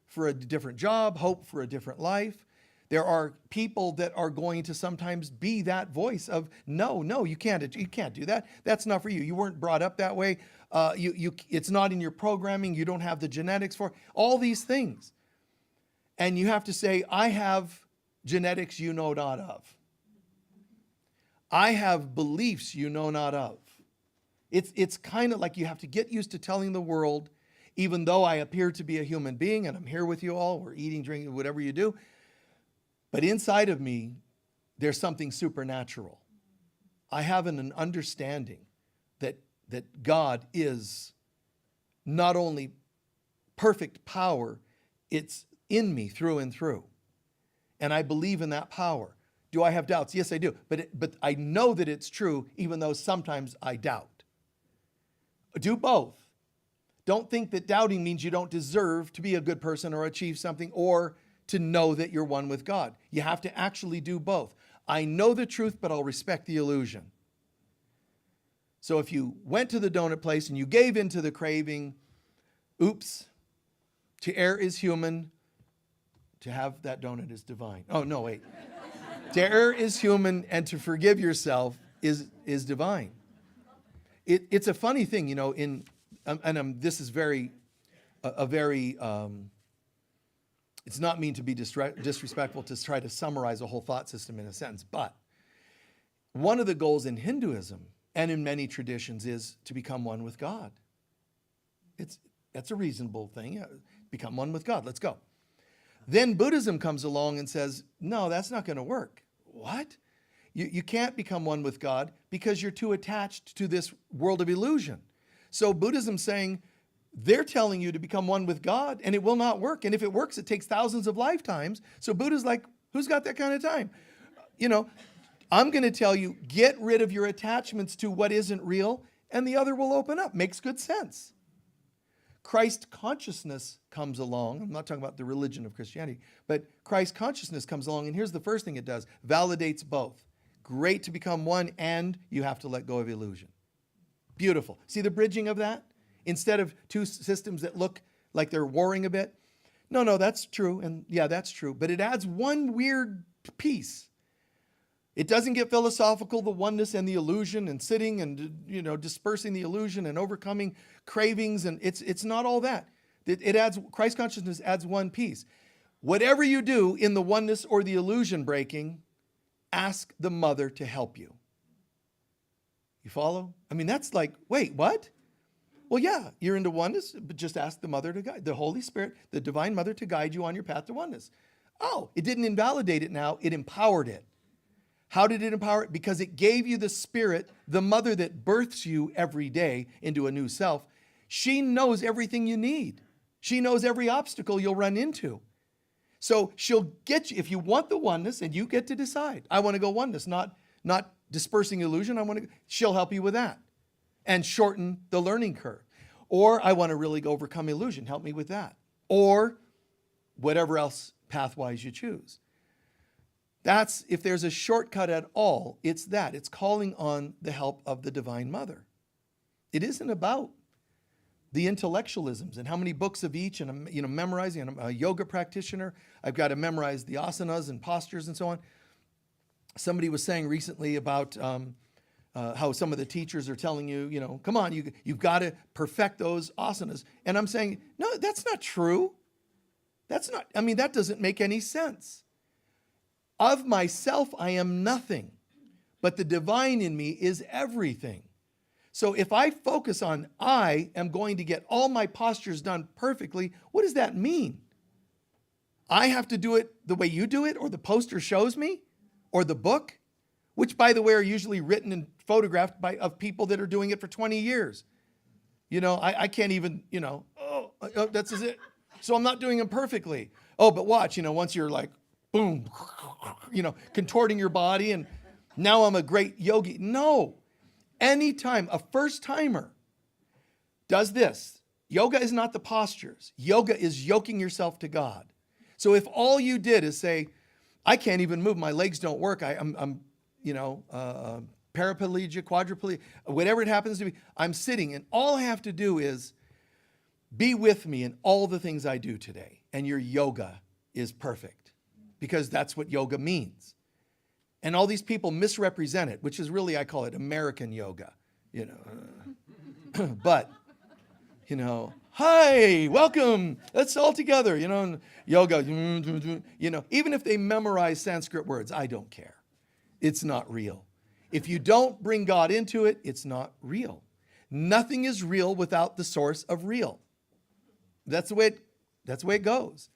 [SPEAKER 1] for a different job, hope for a different life. There are people that are going to sometimes be that voice of, no, you can't do that. That's not for you. You weren't brought up that way. It's not in your programming. You don't have the genetics for all these things. And you have to say, I have genetics you know not of. I have beliefs you know not of. It's kind of like you have to get used to telling the world, even though I appear to be a human being and I'm here with you all, we're eating, drinking, whatever you do, but inside of me, there's something supernatural. I have an understanding that God is not only perfect power, it's in me through and through. And I believe in that power. Do I have doubts? Yes, I do. But I know that it's true, even though sometimes I doubt. Do both. Don't think that doubting means you don't deserve to be a good person or achieve something or to know that you're one with God. You have to actually do both. I know the truth, but I'll respect the illusion. So if you went to the donut place and you gave in to the craving, oops, to err is human, to have that donut is divine. Oh, no, wait. To err is human and to forgive yourself is divine. It's a funny thing, you know, this is it's not mean to be disrespectful to try to summarize a whole thought system in a sentence, but one of the goals in Hinduism and in many traditions is to become one with God. That's a reasonable thing. Become one with God. Let's go. Then Buddhism comes along and says, no, that's not going to work. What? You can't become one with God because you're too attached to this world of illusion. So Buddhism's saying, they're telling you to become one with God and it will not work. And if it works, it takes thousands of lifetimes. So Buddha's like, who's got that kind of time? You know, I'm going to tell you, get rid of your attachments to what isn't real and the other will open up. Makes good sense. Christ consciousness comes along. I'm not talking about the religion of Christianity, but Christ consciousness comes along. And here's the first thing it does. Validates both. Great to become one, and you have to let go of illusion. Beautiful. See the bridging of that? Instead of two systems that look like they're warring a bit. No, that's true. And yeah, that's true. But it adds one weird piece. It doesn't get philosophical, the oneness and the illusion and sitting and, you know, dispersing the illusion and overcoming cravings. And it's not all that. It adds, Christ consciousness adds one piece. Whatever you do in the oneness or the illusion breaking, ask the mother to help you. You follow? I mean, that's like, wait, what? Well, yeah, you're into oneness, but just ask the mother to guide, the Holy Spirit, the divine mother to guide you on your path to oneness. Oh, it didn't invalidate it now, it empowered it. How did it empower it? Because it gave you the Spirit, the mother that births you every day into a new self. She knows everything you need. She knows every obstacle you'll run into. So she'll get you, if you want the oneness, and you get to decide, I want to go oneness, not dispersing illusion. She'll help you with that and shorten the learning curve. Or I want to really overcome illusion. Help me with that. Or whatever else pathwise you choose. That's, if there's a shortcut at all, it's that. It's calling on the help of the Divine Mother. It isn't about the intellectualisms and how many books of each and memorizing. And I'm a yoga practitioner. I've got to memorize the asanas and postures and so on. Somebody was saying recently about how some of the teachers are telling you, come on, you've got to perfect those asanas. And I'm saying, no, that's not true. That doesn't make any sense. Of myself, I am nothing, but the divine in me is everything. So if I focus on I am going to get all my postures done perfectly, what does that mean? I have to do it the way you do it, or the poster shows me, or the book, which, by the way, are usually written and photographed of people that are doing it for 20 years. I can't even, that's it. So I'm not doing them perfectly. Oh, but watch, once you're like, boom, contorting your body, and now I'm a great yogi. No. Anytime a first timer does this, yoga is not the postures. Yoga is yoking yourself to God. So if all you did is say, I can't even move, my legs don't work, I'm paraplegic, quadriplegic, whatever it happens to be, I'm sitting, and all I have to do is be with me in all the things I do today, and your yoga is perfect, because that's what yoga means. And all these people misrepresent it, which is really, I call it American yoga, but, hi, welcome, let's all together, yoga, even if they memorize Sanskrit words, I don't care. It's not real. If you don't bring God into it, it's not real. Nothing is real without the source of real. That's the way it goes.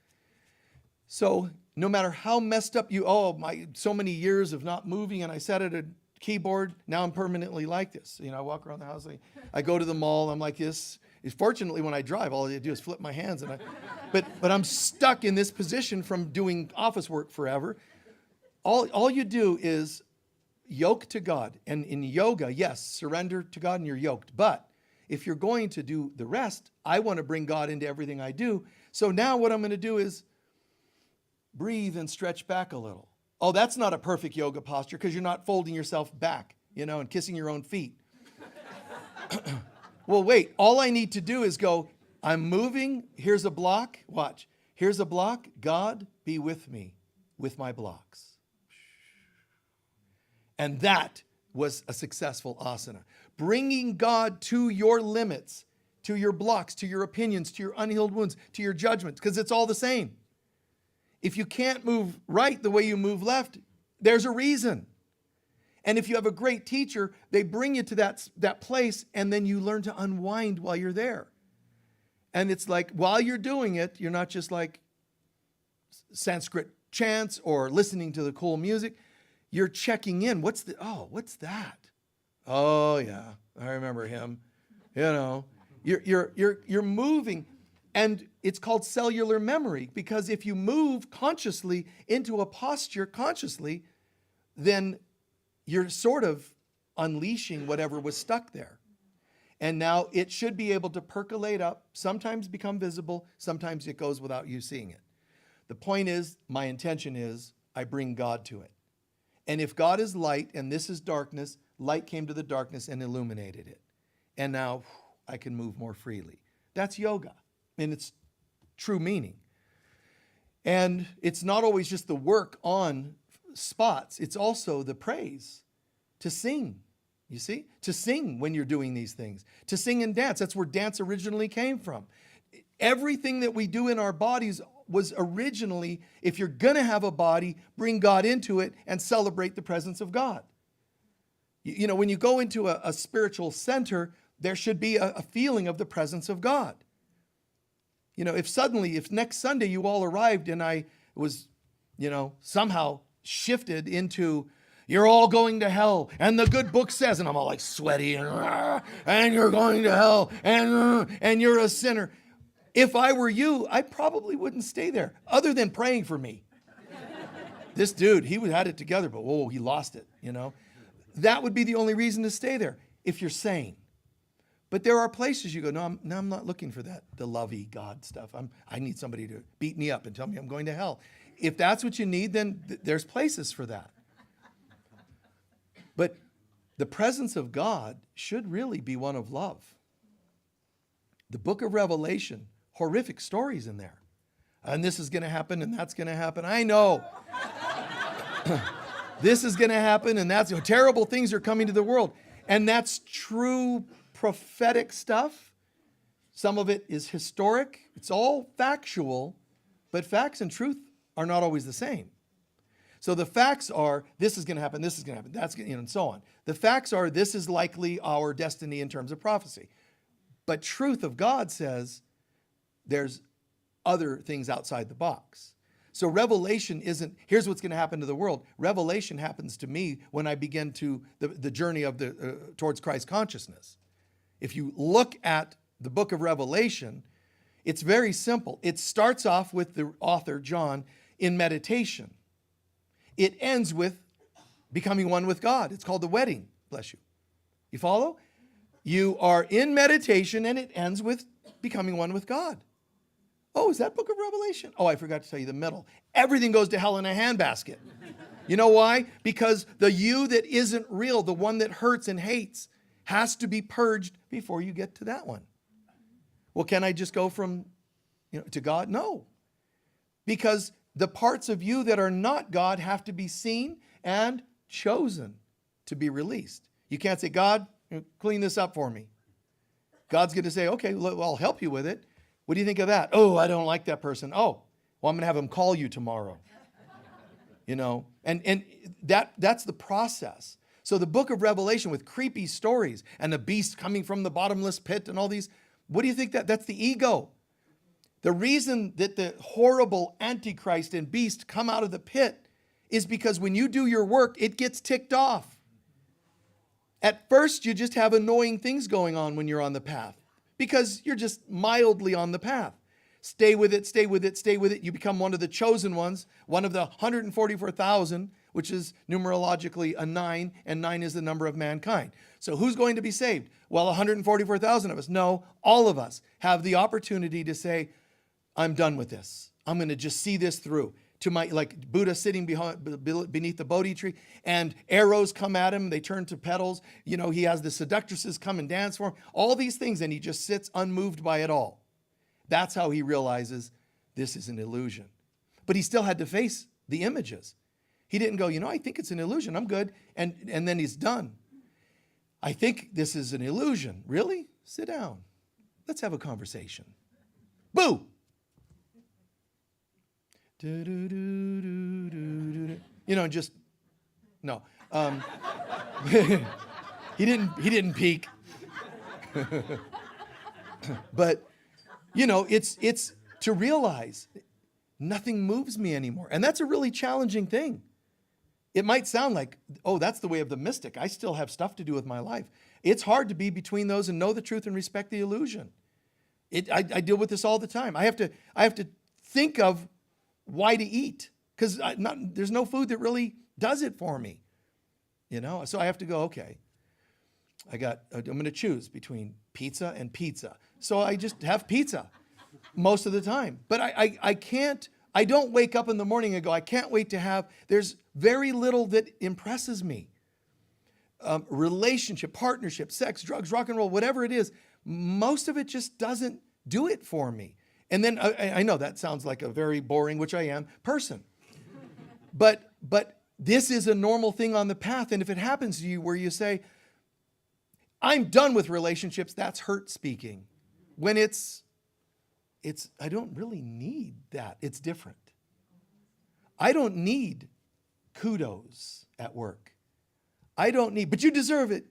[SPEAKER 1] So no matter how messed up so many years of not moving, and I sat at a keyboard, now I'm permanently like this. I walk around the house, I go to the mall, I'm like this. Fortunately, when I drive, all I do is flip my hands, but I'm stuck in this position from doing office work forever. All you do is yoke to God. And in yoga, yes, surrender to God and you're yoked. But if you're going to do the rest, I want to bring God into everything I do. So now what I'm going to do is breathe and stretch back a little. Oh, that's not a perfect yoga posture because you're not folding yourself back, and kissing your own feet. Well, wait, all I need to do is go, I'm moving, here's a block, watch. Here's a block, God, be with me with my blocks. And that was a successful asana. Bringing God to your limits, to your blocks, to your opinions, to your unhealed wounds, to your judgments, because it's all the same. If you can't move right the way you move left, there's a reason. And if you have a great teacher, they bring you to that place, and then you learn to unwind while you're there. And it's like, while you're doing it, you're not just like Sanskrit chants or listening to the cool music. You're checking in. What's that? Oh yeah, I remember him. You're moving, and it's called cellular memory, because if you move consciously into a posture consciously, then you're sort of unleashing whatever was stuck there. And now it should be able to percolate up, sometimes become visible, sometimes it goes without you seeing it. The point is, my intention is, I bring God to it. And if God is light and this is darkness, light came to the darkness and illuminated it. And now I can move more freely. That's yoga in its true meaning. And it's not always just the work on spots. It's also the praise, to sing, you see? To sing when you're doing these things, to sing and dance. That's where dance originally came from. Everything that we do in our bodies was originally, if you're going to have a body, bring God into it and celebrate the presence of God. You know, when you go into a spiritual center, there should be a feeling of the presence of God. You know, if next Sunday you all arrived and I was, somehow shifted into, you're all going to hell, and the good book says, and I'm all like sweaty, and you're going to hell, and you're a sinner. If I were you, I probably wouldn't stay there, other than praying for me. This dude, he had it together, but whoa, he lost it, That would be the only reason to stay there, if you're sane. But there are places you go, no, I'm not looking for that, the lovey God stuff. I need somebody to beat me up and tell me I'm going to hell. If that's what you need, then there's places for that. But the presence of God should really be one of love. The book of Revelation, horrific stories in there. And this is going to happen and that's going to happen. I know. This is going to happen and that's terrible things are coming to the world. And that's true prophetic stuff. Some of it is historic. It's all factual, but facts and truth are not always the same. So the facts are, this is going to happen, this is going to happen, that's going to, and so on. The facts are, this is likely our destiny in terms of prophecy. But truth of God says there's other things outside the box. So Revelation isn't, here's what's going to happen to the world. Revelation happens to me when I begin to the journey of towards Christ consciousness. If you look at the book of Revelation, it's very simple. It starts off with the author, John, in meditation. It ends with becoming one with God. It's called the wedding. Bless you. You follow? You are in meditation and it ends with becoming one with God. Oh, is that book of Revelation? Oh, I forgot to tell you the middle. Everything goes to hell in a handbasket. You know why? Because the you that isn't real, the one that hurts and hates, has to be purged before you get to that one. Well, can I just go from to God? No. Because the parts of you that are not God have to be seen and chosen to be released. You can't say, God, clean this up for me. God's going to say, okay, well, I'll help you with it. What do you think of that? Oh, I don't like that person. Oh, well, I'm going to have him call you tomorrow. And that's the process. So the book of Revelation with creepy stories and a beast coming from the bottomless pit and all these, what do you think that's the ego? The reason that the horrible Antichrist and beast come out of the pit is because when you do your work, it gets ticked off. At first, you just have annoying things going on when you're on the path because you're just mildly on the path. Stay with it, stay with it, stay with it. You become one of the chosen ones, one of the 144,000, which is numerologically a 9, and 9 is the number of mankind. So who's going to be saved? Well, 144,000 of us. No, all of us have the opportunity to say, I'm done with this. I'm going to just see this through. Like Buddha sitting beneath the Bodhi tree, and arrows come at him. They turn to petals. He has the seductresses come and dance for him. All these things, and he just sits unmoved by it all. That's how he realizes this is an illusion. But he still had to face the images. He didn't go, I think it's an illusion. I'm good. And then he's done. I think this is an illusion. Really? Sit down. Let's have a conversation. Boo! Just, no. He didn't peek. But, it's to realize nothing moves me anymore. And that's a really challenging thing. It might sound like, oh, that's the way of the mystic. I still have stuff to do with my life. It's hard to be between those and know the truth and respect the illusion. I deal with this all the time. I have to think of why to eat because there's no food that really does it for me. So I have to go, okay, I'm going to choose between pizza and pizza. So I just have pizza most of the time. But I don't wake up in the morning and go, I can't wait to have, there's very little that impresses me. Relationship, partnership, sex, drugs, rock and roll, whatever it is, most of it just doesn't do it for me. And then I know that sounds like a very boring, which I am, person. But this is a normal thing on the path. And if it happens to you where you say, I'm done with relationships, that's hurt speaking. When it's I don't really need that. It's different. I don't need kudos at work. But you deserve it.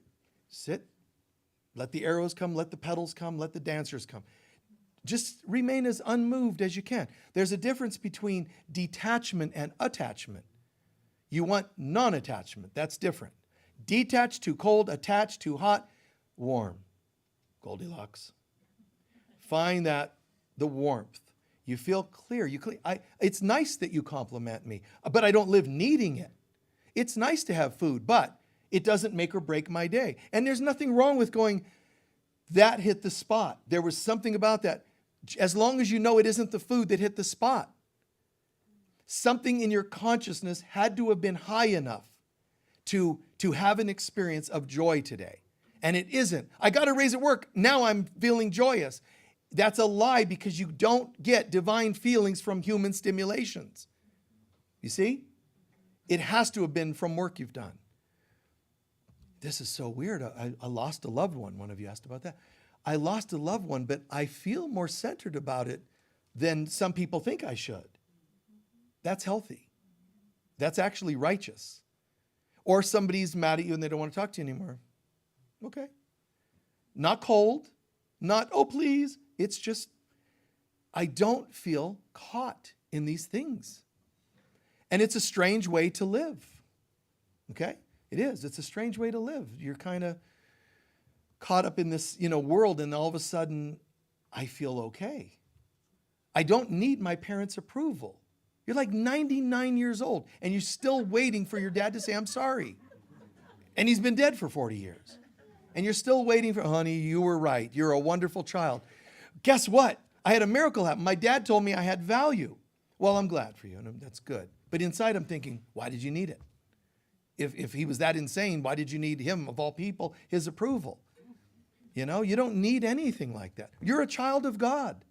[SPEAKER 1] Sit, let the arrows come, let the petals come, let the dancers come. Just remain as unmoved as you can. There's a difference between detachment and attachment. You want non-attachment. That's different. Detached, too cold. Attached, too hot. Warm. Goldilocks. Find the warmth. You feel clear. It's nice that you compliment me, but I don't live needing it. It's nice to have food, but it doesn't make or break my day. And there's nothing wrong with going, that hit the spot. There was something about that. As long as you know it isn't the food that hit the spot. Something in your consciousness had to have been high enough to have an experience of joy today. And it isn't. I got a raise at work. Now I'm feeling joyous. That's a lie, because you don't get divine feelings from human stimulations. You see? It has to have been from work you've done. This is so weird. I lost a loved one. One of you asked about that. I lost a loved one, but I feel more centered about it than some people think I should. That's healthy. That's actually righteous. Or somebody's mad at you and they don't want to talk to you anymore. Okay. Not cold. Not, oh, please. It's just, I don't feel caught in these things. And it's a strange way to live. Okay? It is. It's a strange way to live. You're kind of caught up in this, world, and all of a sudden, I feel okay. I don't need my parents' approval. You're like 99 years old, and you're still waiting for your dad to say, I'm sorry. And he's been dead for 40 years. And you're still waiting for, honey, you were right. You're a wonderful child. Guess what? I had a miracle happen. My dad told me I had value. Well, I'm glad for you, and that's good. But inside I'm thinking, why did you need it? If he was that insane, why did you need him, of all people, his approval? You don't need anything like that. You're a child of God.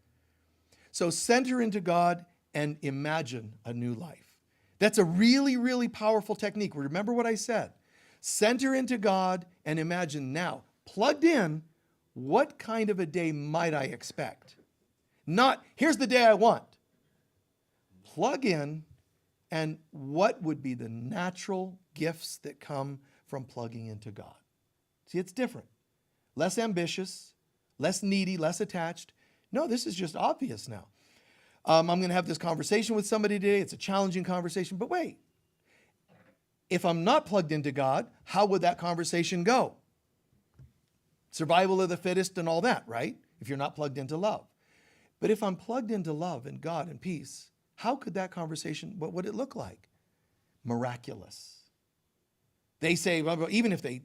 [SPEAKER 1] So center into God and imagine a new life. That's a really, really powerful technique. Remember what I said. Center into God and imagine now, plugged in, what kind of a day might I expect? Not, here's the day I want. Plug in, and what would be the natural gifts that come from plugging into God? See, it's different. Less ambitious, less needy, less attached. No, this is just obvious now. I'm going to have this conversation with somebody today. It's a challenging conversation, but wait. If I'm not plugged into God, how would that conversation go? Survival of the fittest and all that, right? If you're not plugged into love. But if I'm plugged into love and God and peace, how could that conversation, what would it look like? Miraculous. They say, well, even if they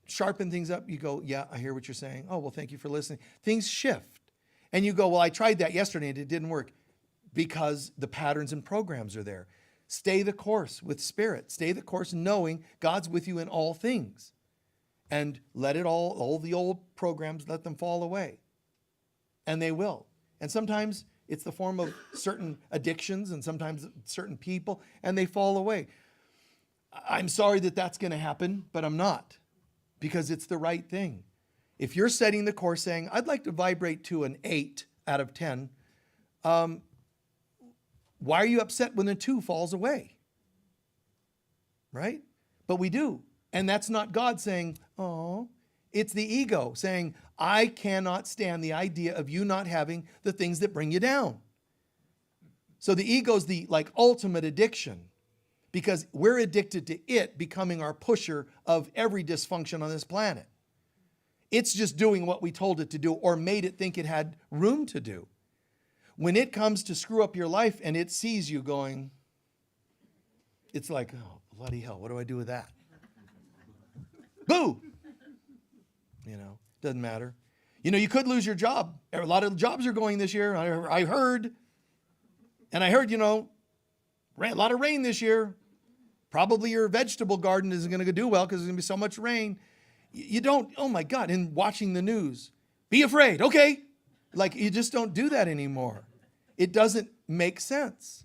[SPEAKER 1] sharpen things up, you go, yeah, I hear what you're saying. Oh, well, thank you for listening. Things shift. And you go, well, I tried that yesterday and it didn't work, because the patterns and programs are there. Stay the course with Spirit. Stay the course knowing God's with you in all things. And let it all the old programs, let them fall away. And they will. And sometimes it's the form of certain addictions and sometimes certain people, and they fall away. I'm sorry that that's going to happen, but I'm not, because it's the right thing. If you're setting the course saying, I'd like to vibrate to an 8 out of 10, why are you upset when the 2 falls away? Right? But we do. And that's not God saying, oh, it's the ego saying, I cannot stand the idea of you not having the things that bring you down. So the ego is the ultimate addiction, because we're addicted to it becoming our pusher of every dysfunction on this planet. It's just doing what we told it to do or made it think it had room to do. When it comes to screw up your life and it sees you going, it's like, oh, bloody hell, what do I do with that? Boo! Doesn't matter. You could lose your job. A lot of jobs are going this year. I heard. And I heard, a lot of rain this year. Probably your vegetable garden isn't going to do well because there's going to be so much rain. You don't, oh my God, in watching the news, be afraid, okay? You just don't do that anymore. It doesn't make sense.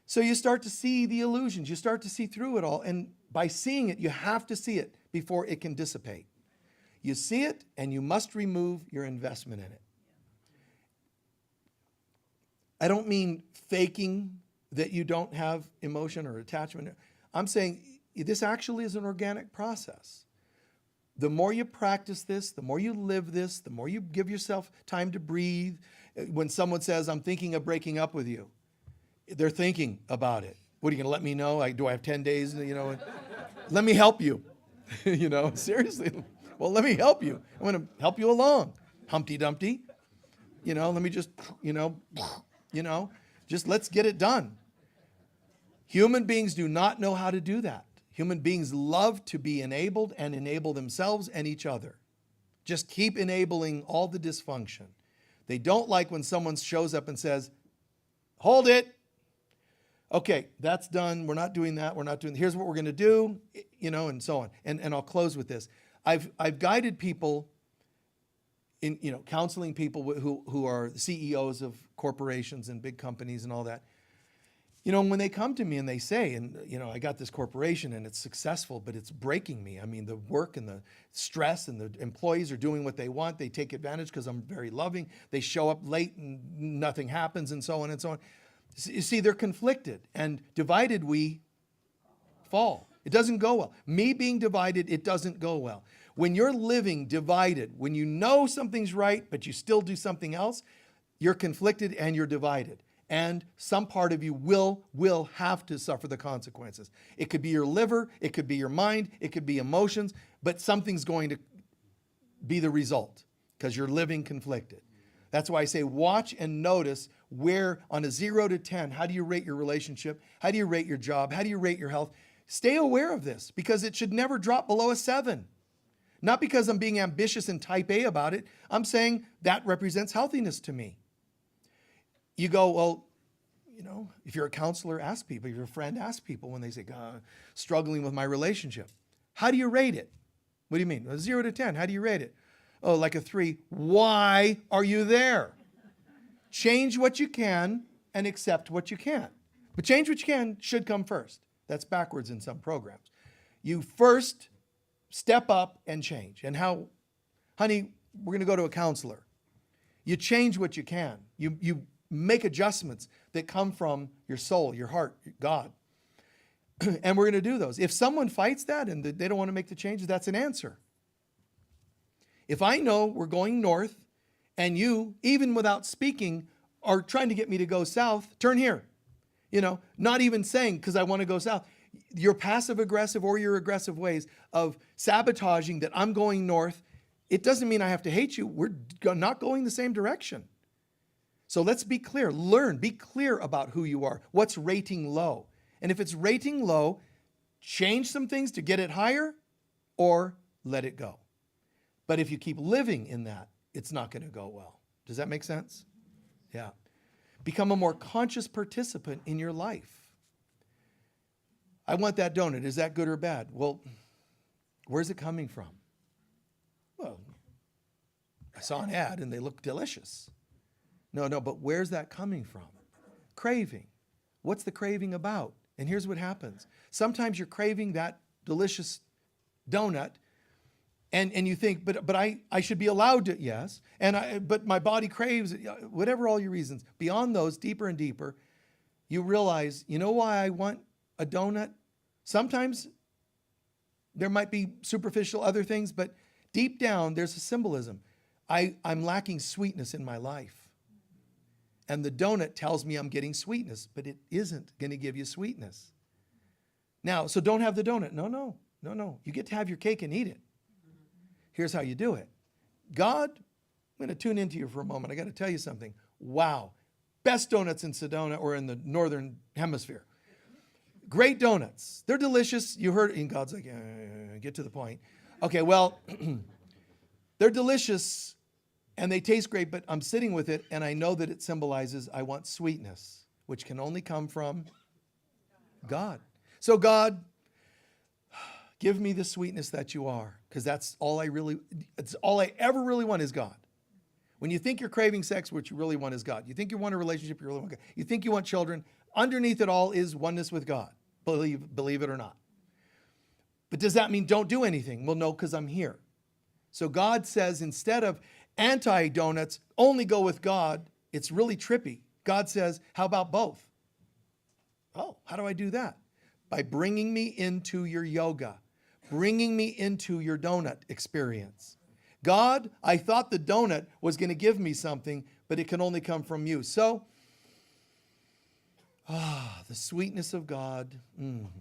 [SPEAKER 1] So you start to see the illusions. You start to see through it all. And by seeing it, you have to see it before it can dissipate. You see it, and you must remove your investment in it. I don't mean faking that you don't have emotion or attachment. I'm saying this actually is an organic process. The more you practice this, the more you live this, the more you give yourself time to breathe. When someone says, I'm thinking of breaking up with you, they're thinking about it. What, are you going to let me know? Do I have 10 days? Let me help you. Seriously. Well, let me help you. I'm going to help you along. Humpty Dumpty. Let me just, just let's get it done. Human beings do not know how to do that. Human beings love to be enabled and enable themselves and each other. Just keep enabling all the dysfunction. They don't like when someone shows up and says, hold it. Okay, that's done. We're not doing that. Here's what we're going to do, and so on. And I'll close with this. I've guided people in, counseling people who are CEOs of corporations and big companies and all that. When they come to me and they say, I got this corporation and it's successful, but it's breaking me. I mean, the work and the stress and the employees are doing what they want. They take advantage because I'm very loving. They show up late and nothing happens and so on and so on. You see, they're conflicted, and divided we fall. It doesn't go well. Me being divided, it doesn't go well. When you're living divided, when you know something's right, but you still do something else, you're conflicted and you're divided. And some part of you will have to suffer the consequences. It could be your liver, it could be your mind, it could be emotions, but something's going to be the result because you're living conflicted. That's why I say watch and notice where on a 0 to 10, how do you rate your relationship? How do you rate your job? How do you rate your health? Stay aware of this because it should never drop below a 7. Not because I'm being ambitious and type A about it. I'm saying that represents healthiness to me. You go, well, if you're a counselor, ask people. If you're a friend, ask people when they say, struggling with my relationship. How do you rate it? What do you mean? 0 to 10, how do you rate it? Oh, like a 3. Why are you there? Change what you can and accept what you can't. But change what you can should come first. That's backwards in some programs. You first step up and change. And how, honey, we're going to go to a counselor. You change what you can. You make adjustments that come from your soul, your heart, God. And we're going to do those. If someone fights that and they don't want to make the changes, that's an answer. If I know we're going north and you, even without speaking, are trying to get me to go south, turn here. Not even saying because I want to go south. Your passive aggressive or your aggressive ways of sabotaging that I'm going north, it doesn't mean I have to hate you. We're not going the same direction. So let's be clear. Be clear about who you are. What's rating low? And if it's rating low, change some things to get it higher or let it go. But if you keep living in that, it's not going to go well. Does that make sense? Yeah. Become a more conscious participant in your life. I want that donut. Is that good or bad? Well, where's it coming from? Well, I saw an ad and they look delicious. No, but where's that coming from? Craving. What's the craving about? And here's what happens. Sometimes you're craving that delicious donut and you think, but I should be allowed to, yes. But my body craves it, whatever all your reasons. Beyond those, deeper and deeper, you realize, you know why I want a donut? Sometimes there might be superficial other things, but deep down, there's a symbolism. I'm lacking sweetness in my life. And the donut tells me I'm getting sweetness, but it isn't going to give you sweetness. Now, so don't have the donut. No. You get to have your cake and eat it. Here's how you do it. God, I'm going to tune into you for a moment. I got to tell you something. Wow. Best donuts in Sedona or in the northern hemisphere. Great donuts. They're delicious. You heard it. And God's like, get to the point. Okay, well, they're delicious. And they taste great, but I'm sitting with it, and I know that it symbolizes I want sweetness, which can only come from God. So God, give me the sweetness that you are, because it's all I ever really want is God. When you think you're craving sex, what you really want is God. You think you want a relationship, you really want God. You think you want children, underneath it all is oneness with God. Believe it or not. But does that mean don't do anything? Well, no, because I'm here. So God says instead of anti-donuts, only go with God, it's really trippy God says, how about both? Oh, how do I do that? By bringing me into your yoga, bringing me into your donut experience. God, I thought the donut was going to give me something, but it can only come from you. So, the sweetness of God,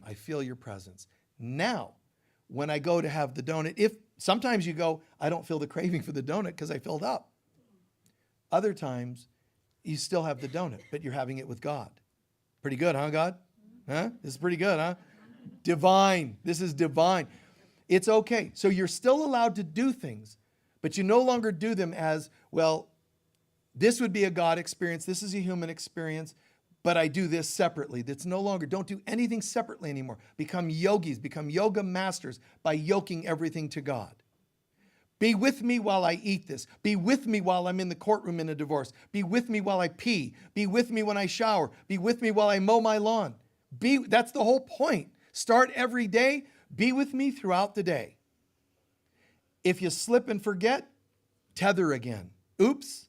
[SPEAKER 1] I feel your presence. Now, when I go to have the donut, if sometimes you go, I don't feel the craving for the donut because I filled up. Other times, you still have the donut, but you're having it with God. Pretty good, huh, God? Huh? This is pretty good, huh? Divine. This is divine. It's okay. So you're still allowed to do things, but you no longer do them as, well, this would be a God experience. This is a human experience, but I do this separately. That's no longer, don't do anything separately anymore. Become yogis, become yoga masters by yoking everything to God. Be with me while I eat this. Be with me while I'm in the courtroom in a divorce. Be with me while I pee. Be with me when I shower. Be with me while I mow my lawn. That's the whole point. Start every day. Be with me throughout the day. If you slip and forget, tether again. Oops.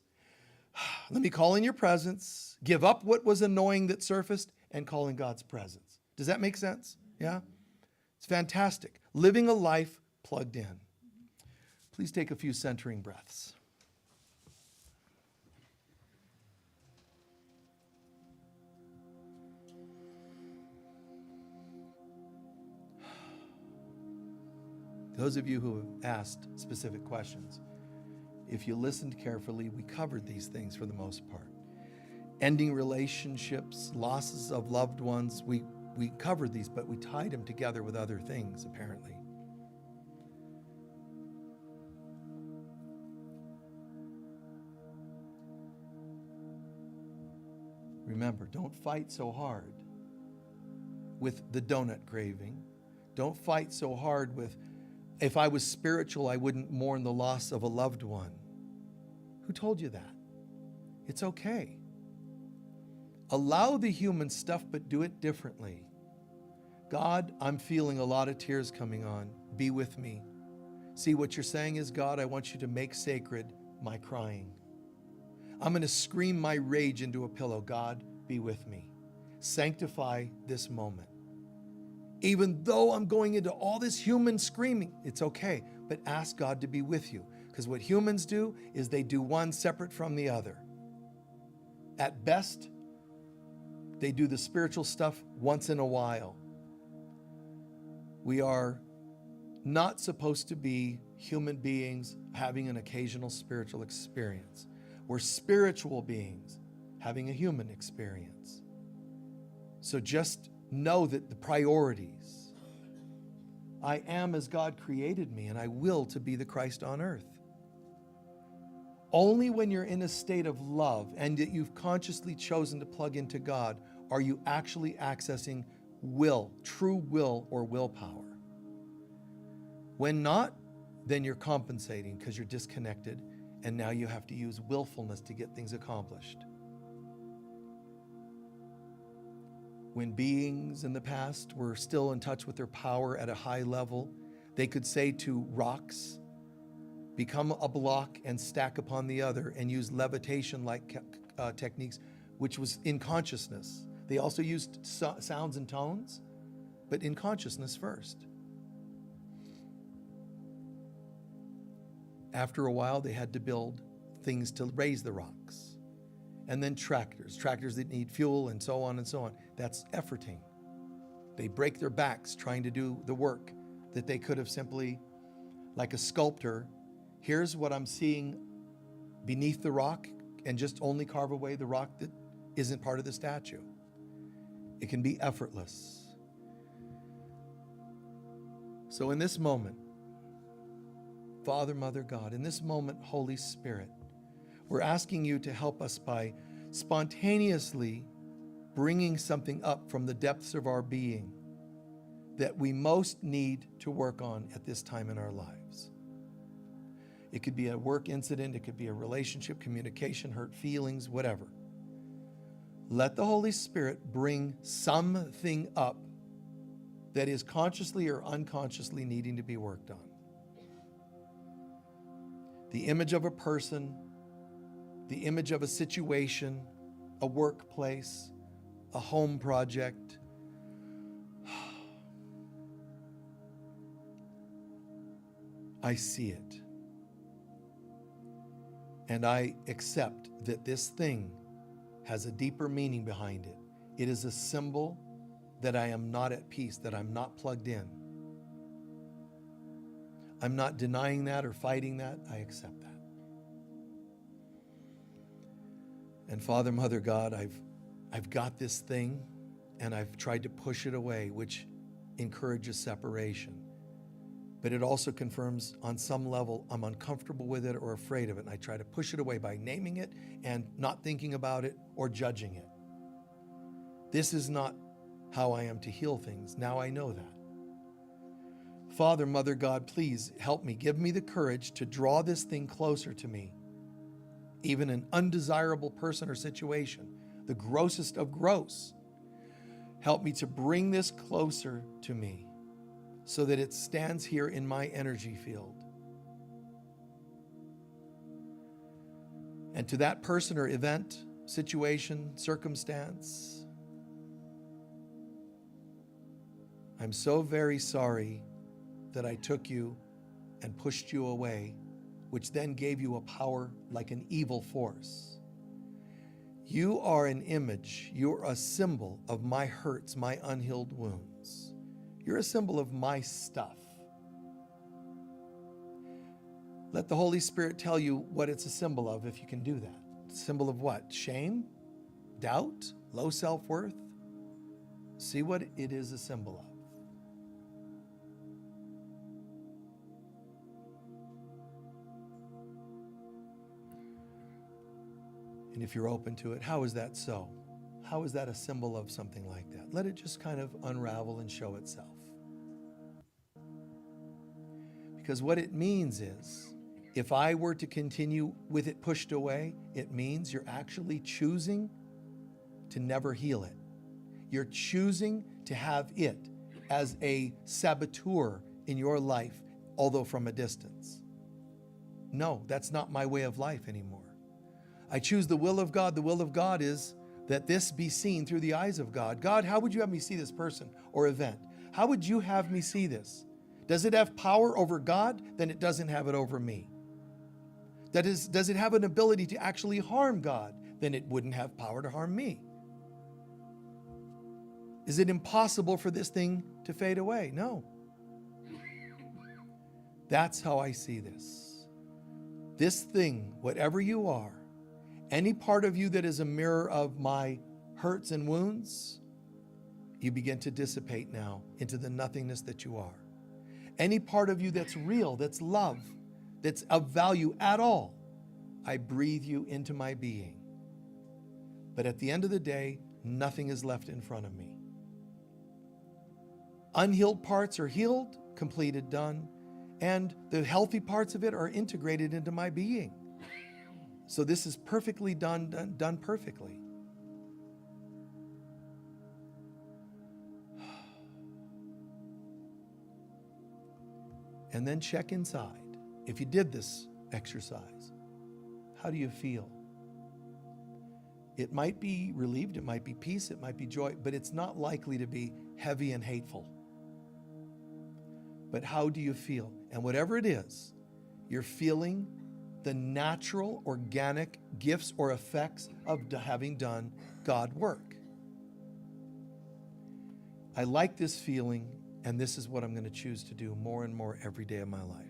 [SPEAKER 1] Let me call in your presence. Give up what was annoying that surfaced and call in God's presence. Does that make sense? Yeah? It's fantastic. Living a life plugged in. Please take a few centering breaths. Those of you who have asked specific questions, if you listened carefully, we covered these things for the most part. Ending relationships, losses of loved ones, we covered these, but we tied them together with other things, apparently. Remember, don't fight so hard with the donut craving. Don't fight so hard with, if I was spiritual, I wouldn't mourn the loss of a loved one. Who told you that? It's okay. Allow the human stuff, but do it differently. God, I'm feeling a lot of tears coming on. Be with me. See, what you're saying is, God, I want you to make sacred my crying. I'm going to scream my rage into a pillow. God, be with me. Sanctify this moment. Even though I'm going into all this human screaming, it's okay, but ask God to be with you. Because what humans do is they do one separate from the other. At best, they do the spiritual stuff once in a while. We are not supposed to be human beings having an occasional spiritual experience. We're spiritual beings having a human experience. So just know that the priorities. I am as God created me, and I will to be the Christ on earth. Only when you're in a state of love and that you've consciously chosen to plug into God are you actually accessing will, true will or willpower. When not, then you're compensating because you're disconnected, and now you have to use willfulness to get things accomplished. When beings in the past were still in touch with their power at a high level, they could say to rocks, become a block and stack upon the other, and use levitation-like techniques, which was in consciousness. They also used sounds and tones, but in consciousness first. After a while, they had to build things to raise the rocks. And then tractors that need fuel, and so on and so on. That's efforting. They break their backs trying to do the work that they could have simply, like a sculptor, here's what I'm seeing beneath the rock, and just only carve away the rock that isn't part of the statue. It can be effortless. So in this moment, Father, Mother, God, in this moment, Holy Spirit, we're asking you to help us by spontaneously bringing something up from the depths of our being that we most need to work on at this time in our lives. It could be a work incident, it could be a relationship, communication, hurt feelings, whatever. Let the Holy Spirit bring something up that is consciously or unconsciously needing to be worked on. The image of a person, the image of a situation, a workplace, a home project. I see it. And I accept that this thing has a deeper meaning behind it. It is a symbol that I am not at peace, that I'm not plugged in. I'm not denying that or fighting that. I accept that. And Father, Mother God, I've got this thing and I've tried to push it away, which encourages separation. But it also confirms on some level I'm uncomfortable with it or afraid of it. And I try to push it away by naming it and not thinking about it or judging it. This is not how I am to heal things. Now I know that. Father, Mother God, please help me. Give me the courage to draw this thing closer to me. Even an undesirable person or situation, the grossest of gross. Help me to bring this closer to me so that it stands here in my energy field. And to that person or event, situation, circumstance, I'm so very sorry that I took you and pushed you away, which then gave you a power like an evil force. You are an image, you're a symbol of my hurts, my unhealed wounds. You're a symbol of my stuff. Let the Holy Spirit tell you what it's a symbol of if you can do that. Symbol of what? Shame? Doubt? Low self-worth? See what it is a symbol of. And if you're open to it, how is that so? How is that a symbol of something like that? Let it just kind of unravel and show itself. Because what it means is, if I were to continue with it pushed away, it means you're actually choosing to never heal it. You're choosing to have it as a saboteur in your life, although from a distance. No, that's not my way of life anymore. I choose the will of God. The will of God is that this be seen through the eyes of God. God, how would you have me see this person or event? How would you have me see this? Does it have power over God? Then it doesn't have it over me. That is, does it have an ability to actually harm God? Then it wouldn't have power to harm me. Is it impossible for this thing to fade away? No. That's how I see this. This thing, whatever you are, any part of you that is a mirror of my hurts and wounds, you begin to dissipate now into the nothingness that you are. Any part of you that's real, that's love, that's of value at all, I breathe you into my being. But at the end of the day, nothing is left in front of me. Unhealed parts are healed, completed, done, and the healthy parts of it are integrated into my being. So this is perfectly done perfectly. And then check inside. If you did this exercise, how do you feel? It might be relieved, it might be peace, it might be joy, but it's not likely to be heavy and hateful. But how do you feel? And whatever it is, you're feeling the natural, organic gifts or effects of having done God work. I like this feeling, and this is what I'm going to choose to do more and more every day of my life.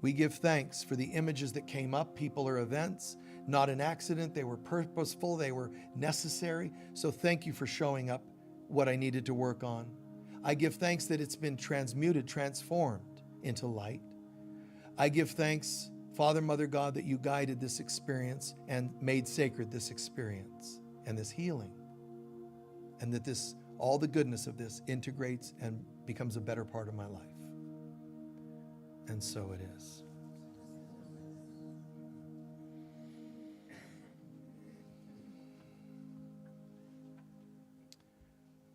[SPEAKER 1] We give thanks for the images that came up, people or events, not an accident. They were purposeful, they were necessary. So thank you for showing up what I needed to work on. I give thanks that it's been transmuted, transformed into light. I give thanks, Father, Mother, God, that you guided this experience and made sacred this experience and this healing. And that this, all the goodness of this integrates and becomes a better part of my life. And so it is.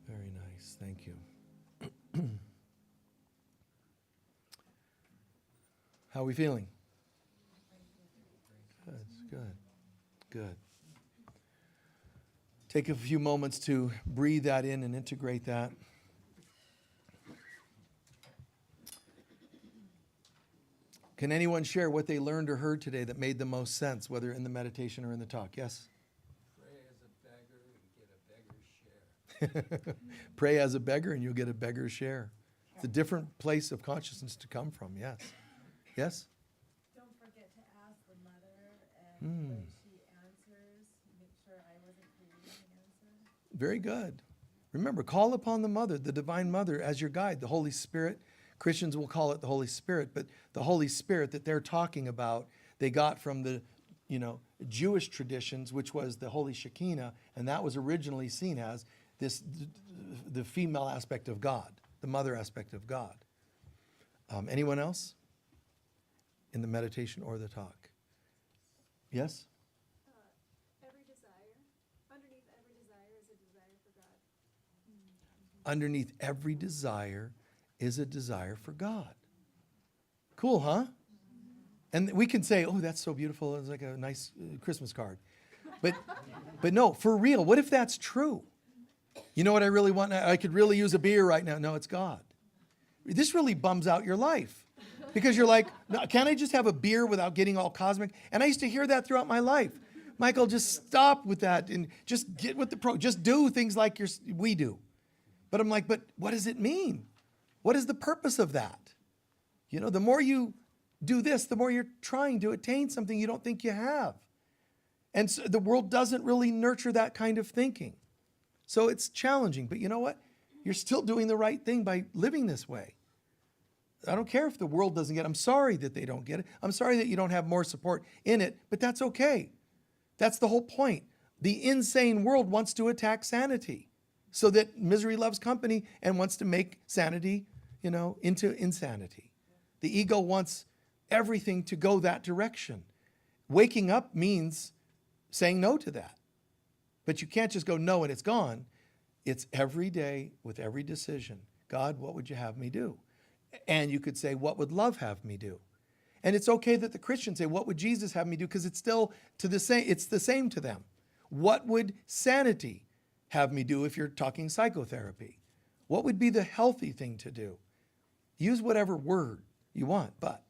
[SPEAKER 1] Very nice. Thank you. How are we feeling? Good. Good. Good. Take a few moments to breathe that in and integrate that. Can anyone share what they learned or heard today that made the most sense, whether in the meditation or in the talk? Yes?
[SPEAKER 5] Pray as a beggar and get a beggar's share.
[SPEAKER 1] Pray as a beggar and you'll get a beggar's share. It's a different place of consciousness to come from. Yes. Yes?
[SPEAKER 6] Don't forget to ask the mother, and when she answers, make sure I wasn't creating the answer.
[SPEAKER 1] Very good. Remember, call upon the Mother, the Divine Mother, as your guide, the Holy Spirit. Christians will call it the Holy Spirit, but the Holy Spirit that they're talking about, they got from the, Jewish traditions, which was the Holy Shekinah, and that was originally seen as the female aspect of God, the mother aspect of God. Anyone else in the meditation or the talk? Yes?
[SPEAKER 6] Every desire, underneath every desire is a desire for God.
[SPEAKER 1] Underneath every desire is a desire for God. Cool, huh? And we can say, oh, that's so beautiful. It's like a nice Christmas card. But no, for real, what if that's true? You know what I really want? I could really use a beer right now. No, it's God. This really bums out your life. Because you're like, no, can't I just have a beer without getting all cosmic? And I used to hear that throughout my life. Michael, just stop with that and just get with the just do things like we do. But I'm like, but what does it mean? What is the purpose of that? The more you do this, the more you're trying to attain something you don't think you have. And so the world doesn't really nurture that kind of thinking. So it's challenging. But you know what? You're still doing the right thing by living this way. I don't care if the world doesn't get it. I'm sorry that they don't get it. I'm sorry that you don't have more support in it, but that's okay. That's the whole point. The insane world wants to attack sanity so that misery loves company and wants to make sanity, into insanity. The ego wants everything to go that direction. Waking up means saying no to that. But you can't just go no and it's gone. It's every day with every decision. God, what would you have me do? And you could say, what would love have me do? And it's okay that the Christians say, what would Jesus have me do? Because it's still it's the same to them. What would sanity have me do if you're talking psychotherapy? What would be the healthy thing to do? Use whatever word you want, but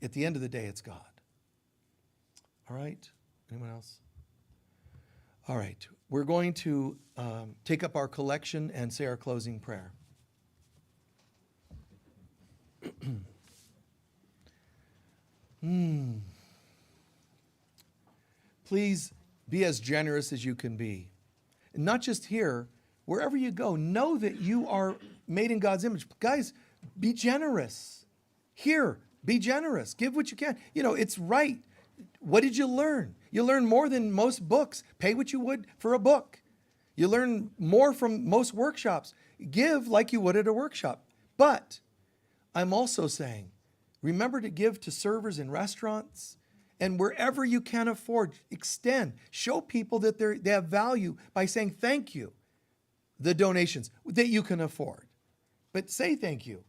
[SPEAKER 1] at the end of the day, it's God. All right? Anyone else? All right. We're going to take up our collection and say our closing prayer. Please be as generous as you can be. And not just here, wherever you go, know that you are made in God's image. Guys, be generous. Here, be generous. Give what you can. It's right. What did you learn? You learn more than most books. Pay what you would for a book. You learn more from most workshops. Give like you would at a workshop. But I'm also saying, remember to give to servers in restaurants and wherever you can afford, extend. Show people that they have value by saying thank you. The donations that you can afford. But say thank you.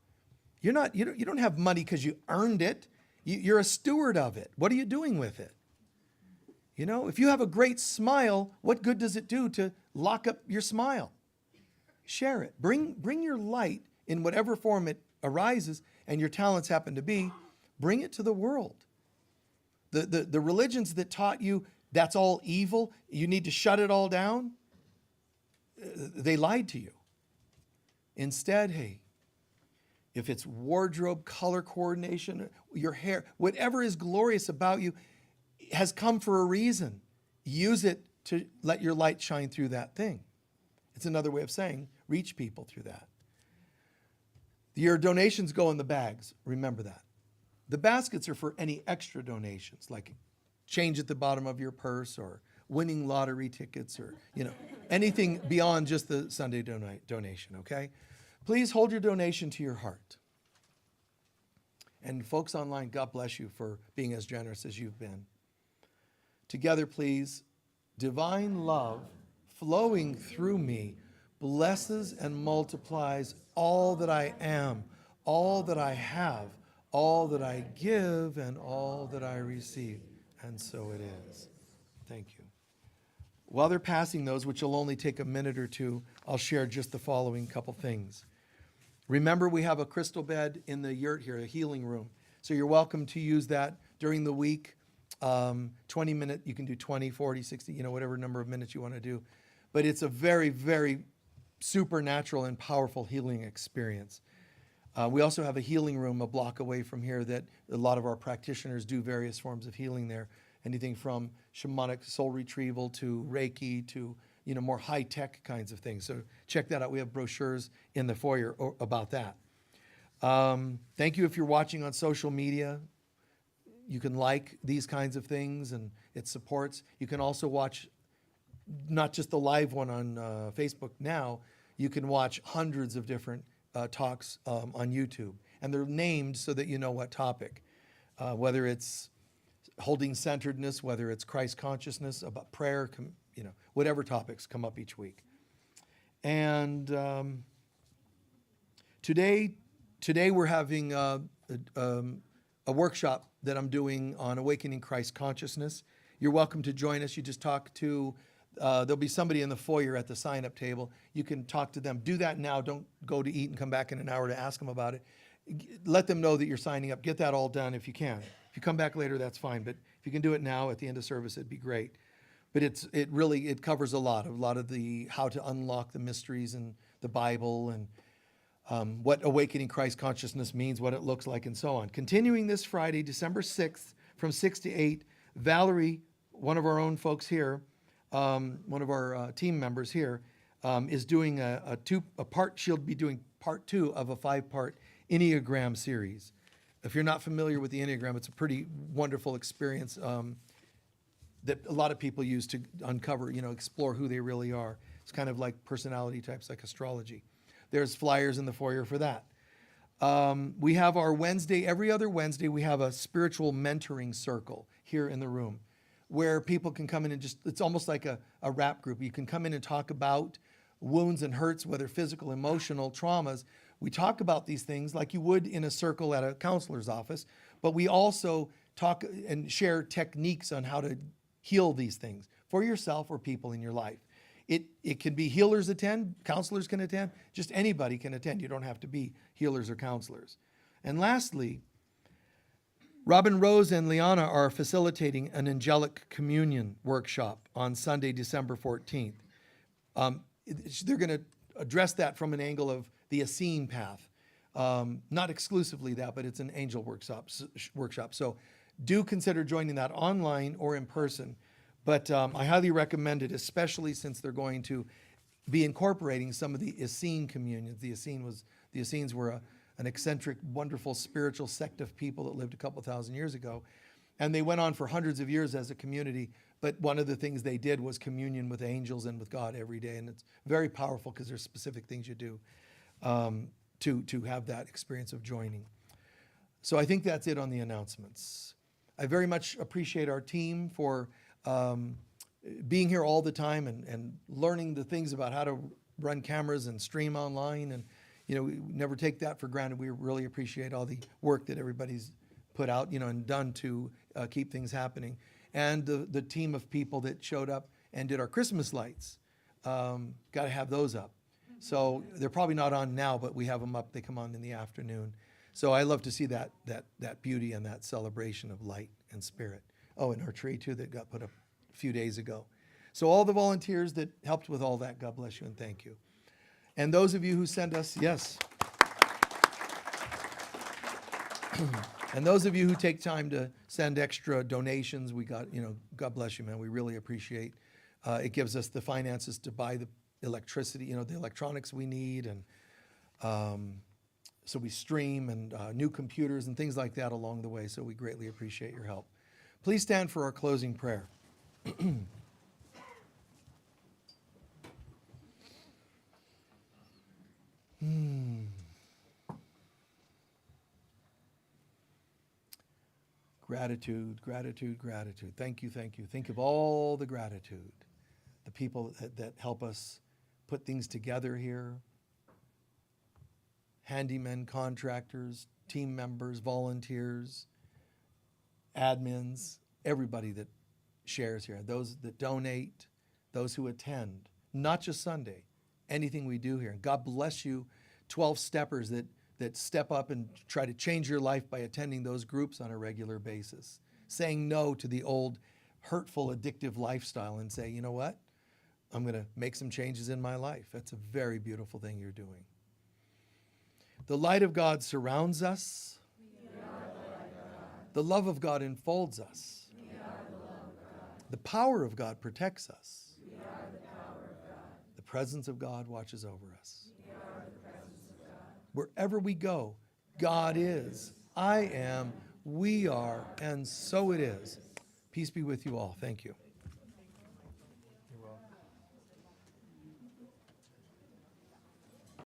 [SPEAKER 1] You don't have money because you earned it. You're a steward of it. What are you doing with it? If you have a great smile, what good does it do to lock up your smile? Share it. Bring your light in whatever form it arises and your talents happen to be. Bring it to the world. The religions that taught you that's all evil, you need to shut it all down, they lied to you. Instead, hey, if it's wardrobe, color coordination, your hair, whatever is glorious about you has come for a reason. Use it to let your light shine through that thing. It's another way of saying reach people through that. Your donations go in the bags. Remember that. The baskets are for any extra donations, like change at the bottom of your purse or winning lottery tickets or, anything beyond just the Sunday donation, okay? Please hold your donation to your heart. And folks online, God bless you for being as generous as you've been. Together, please, divine love flowing through me blesses and multiplies all that I am, all that I have, all that I give, and all that I receive. And so it is. Thank you. While they're passing those, which will only take a minute or two, I'll share just the following couple things. Remember, we have a crystal bed in the yurt here, a healing room. So you're welcome to use that during the week. 20 minute, you can do 20, 40, 60, whatever number of minutes you want to do. But it's a very, very supernatural and powerful healing experience. We also have a healing room a block away from here that a lot of our practitioners do various forms of healing there. Anything from shamanic soul retrieval to Reiki to more high-tech kinds of things. So check that out. We have brochures in the foyer about that. Thank you if you're watching on social media. You can like these kinds of things and it supports. You can also watch not just the live one on Facebook now. You can watch hundreds of different talks on YouTube. And they're named so that you know what topic. Whether it's holding centeredness, whether it's Christ consciousness, about prayer, whatever topics come up each week. And today we're having a workshop that I'm doing on awakening Christ consciousness. You're welcome to join us. You just talk to, there'll be somebody in the foyer at the sign-up table. You can talk to them. Do that now. Don't go to eat and come back in an hour to ask them about it. Let them know that you're signing up. Get that all done if you can. If you come back later, that's fine. But if you can do it now at the end of service, it'd be great. But it really covers a lot of the how to unlock the mysteries in the Bible and what awakening Christ consciousness means, what it looks like, and so on. Continuing this Friday, December 6th, from 6 to 8, Valerie, one of our own folks here, one of our team members here, is doing a part. She'll be doing part 2 of a 5-part Enneagram series. If you're not familiar with the Enneagram, it's a pretty wonderful experience that a lot of people use to uncover, explore who they really are. It's kind of like personality types, like astrology. There's flyers in the foyer for that. We have our Wednesday, every other Wednesday, we have a spiritual mentoring circle here in the room where people can come in and it's almost like a rap group. You can come in and talk about wounds and hurts, whether physical, emotional, traumas. We talk about these things like you would in a circle at a counselor's office, but we also talk and share techniques on how to heal these things for yourself or people in your life. It can be healers attend, counselors can attend, just anybody can attend. You don't have to be healers or counselors. And lastly, Robin Rose and Liana are facilitating an angelic communion workshop on Sunday, December 14th. They're going to address that from an angle of the Essene path. Not exclusively that, but it's an angel workshop. So do consider joining that online or in person. But I highly recommend it, especially since they're going to be incorporating some of the Essene communions. The Essenes were an eccentric, wonderful spiritual sect of people that lived a couple thousand years ago. And they went on for hundreds of years as a community. But one of the things they did was communion with angels and with God every day. And it's very powerful because there's specific things you do to have that experience of joining. So I think that's it on the announcements. I very much appreciate our team for being here all the time and learning the things about how to run cameras and stream online. And, we never take that for granted. We really appreciate all the work that everybody's put out, and done to keep things happening. And the team of people that showed up and did our Christmas lights. Got to have those up. So they're probably not on now, but we have them up. They come on in the afternoon. So I love to see that beauty and that celebration of light and spirit. Oh, and our tree too that got put up a few days ago. So all the volunteers that helped with all that, God bless you and thank you. And those of you who send us, yes. And those of you who take time to send extra donations, we got, God bless you, man. We really appreciate. It gives us the finances to buy the electricity, the electronics we need. And so we stream and new computers and things like that along the way. So we greatly appreciate your help. Please stand for our closing prayer. Gratitude, gratitude, gratitude. Thank you, thank you. Think of all the gratitude, the people that help us put things together here. Handymen, contractors, team members, volunteers, admins, everybody that shares here, those that donate, those who attend, not just Sunday, anything we do here. And God bless you, 12 steppers that step up and try to change your life by attending those groups on a regular basis, saying no to the old hurtful, addictive lifestyle and say, you know what? I'm going to make some changes in my life. That's a very beautiful thing you're doing. The light of God surrounds us. The love of God enfolds us. The power of God protects us. The presence of God watches over us. Wherever we go, God is, I am, we are, and so it is. Peace be with you all. Thank you.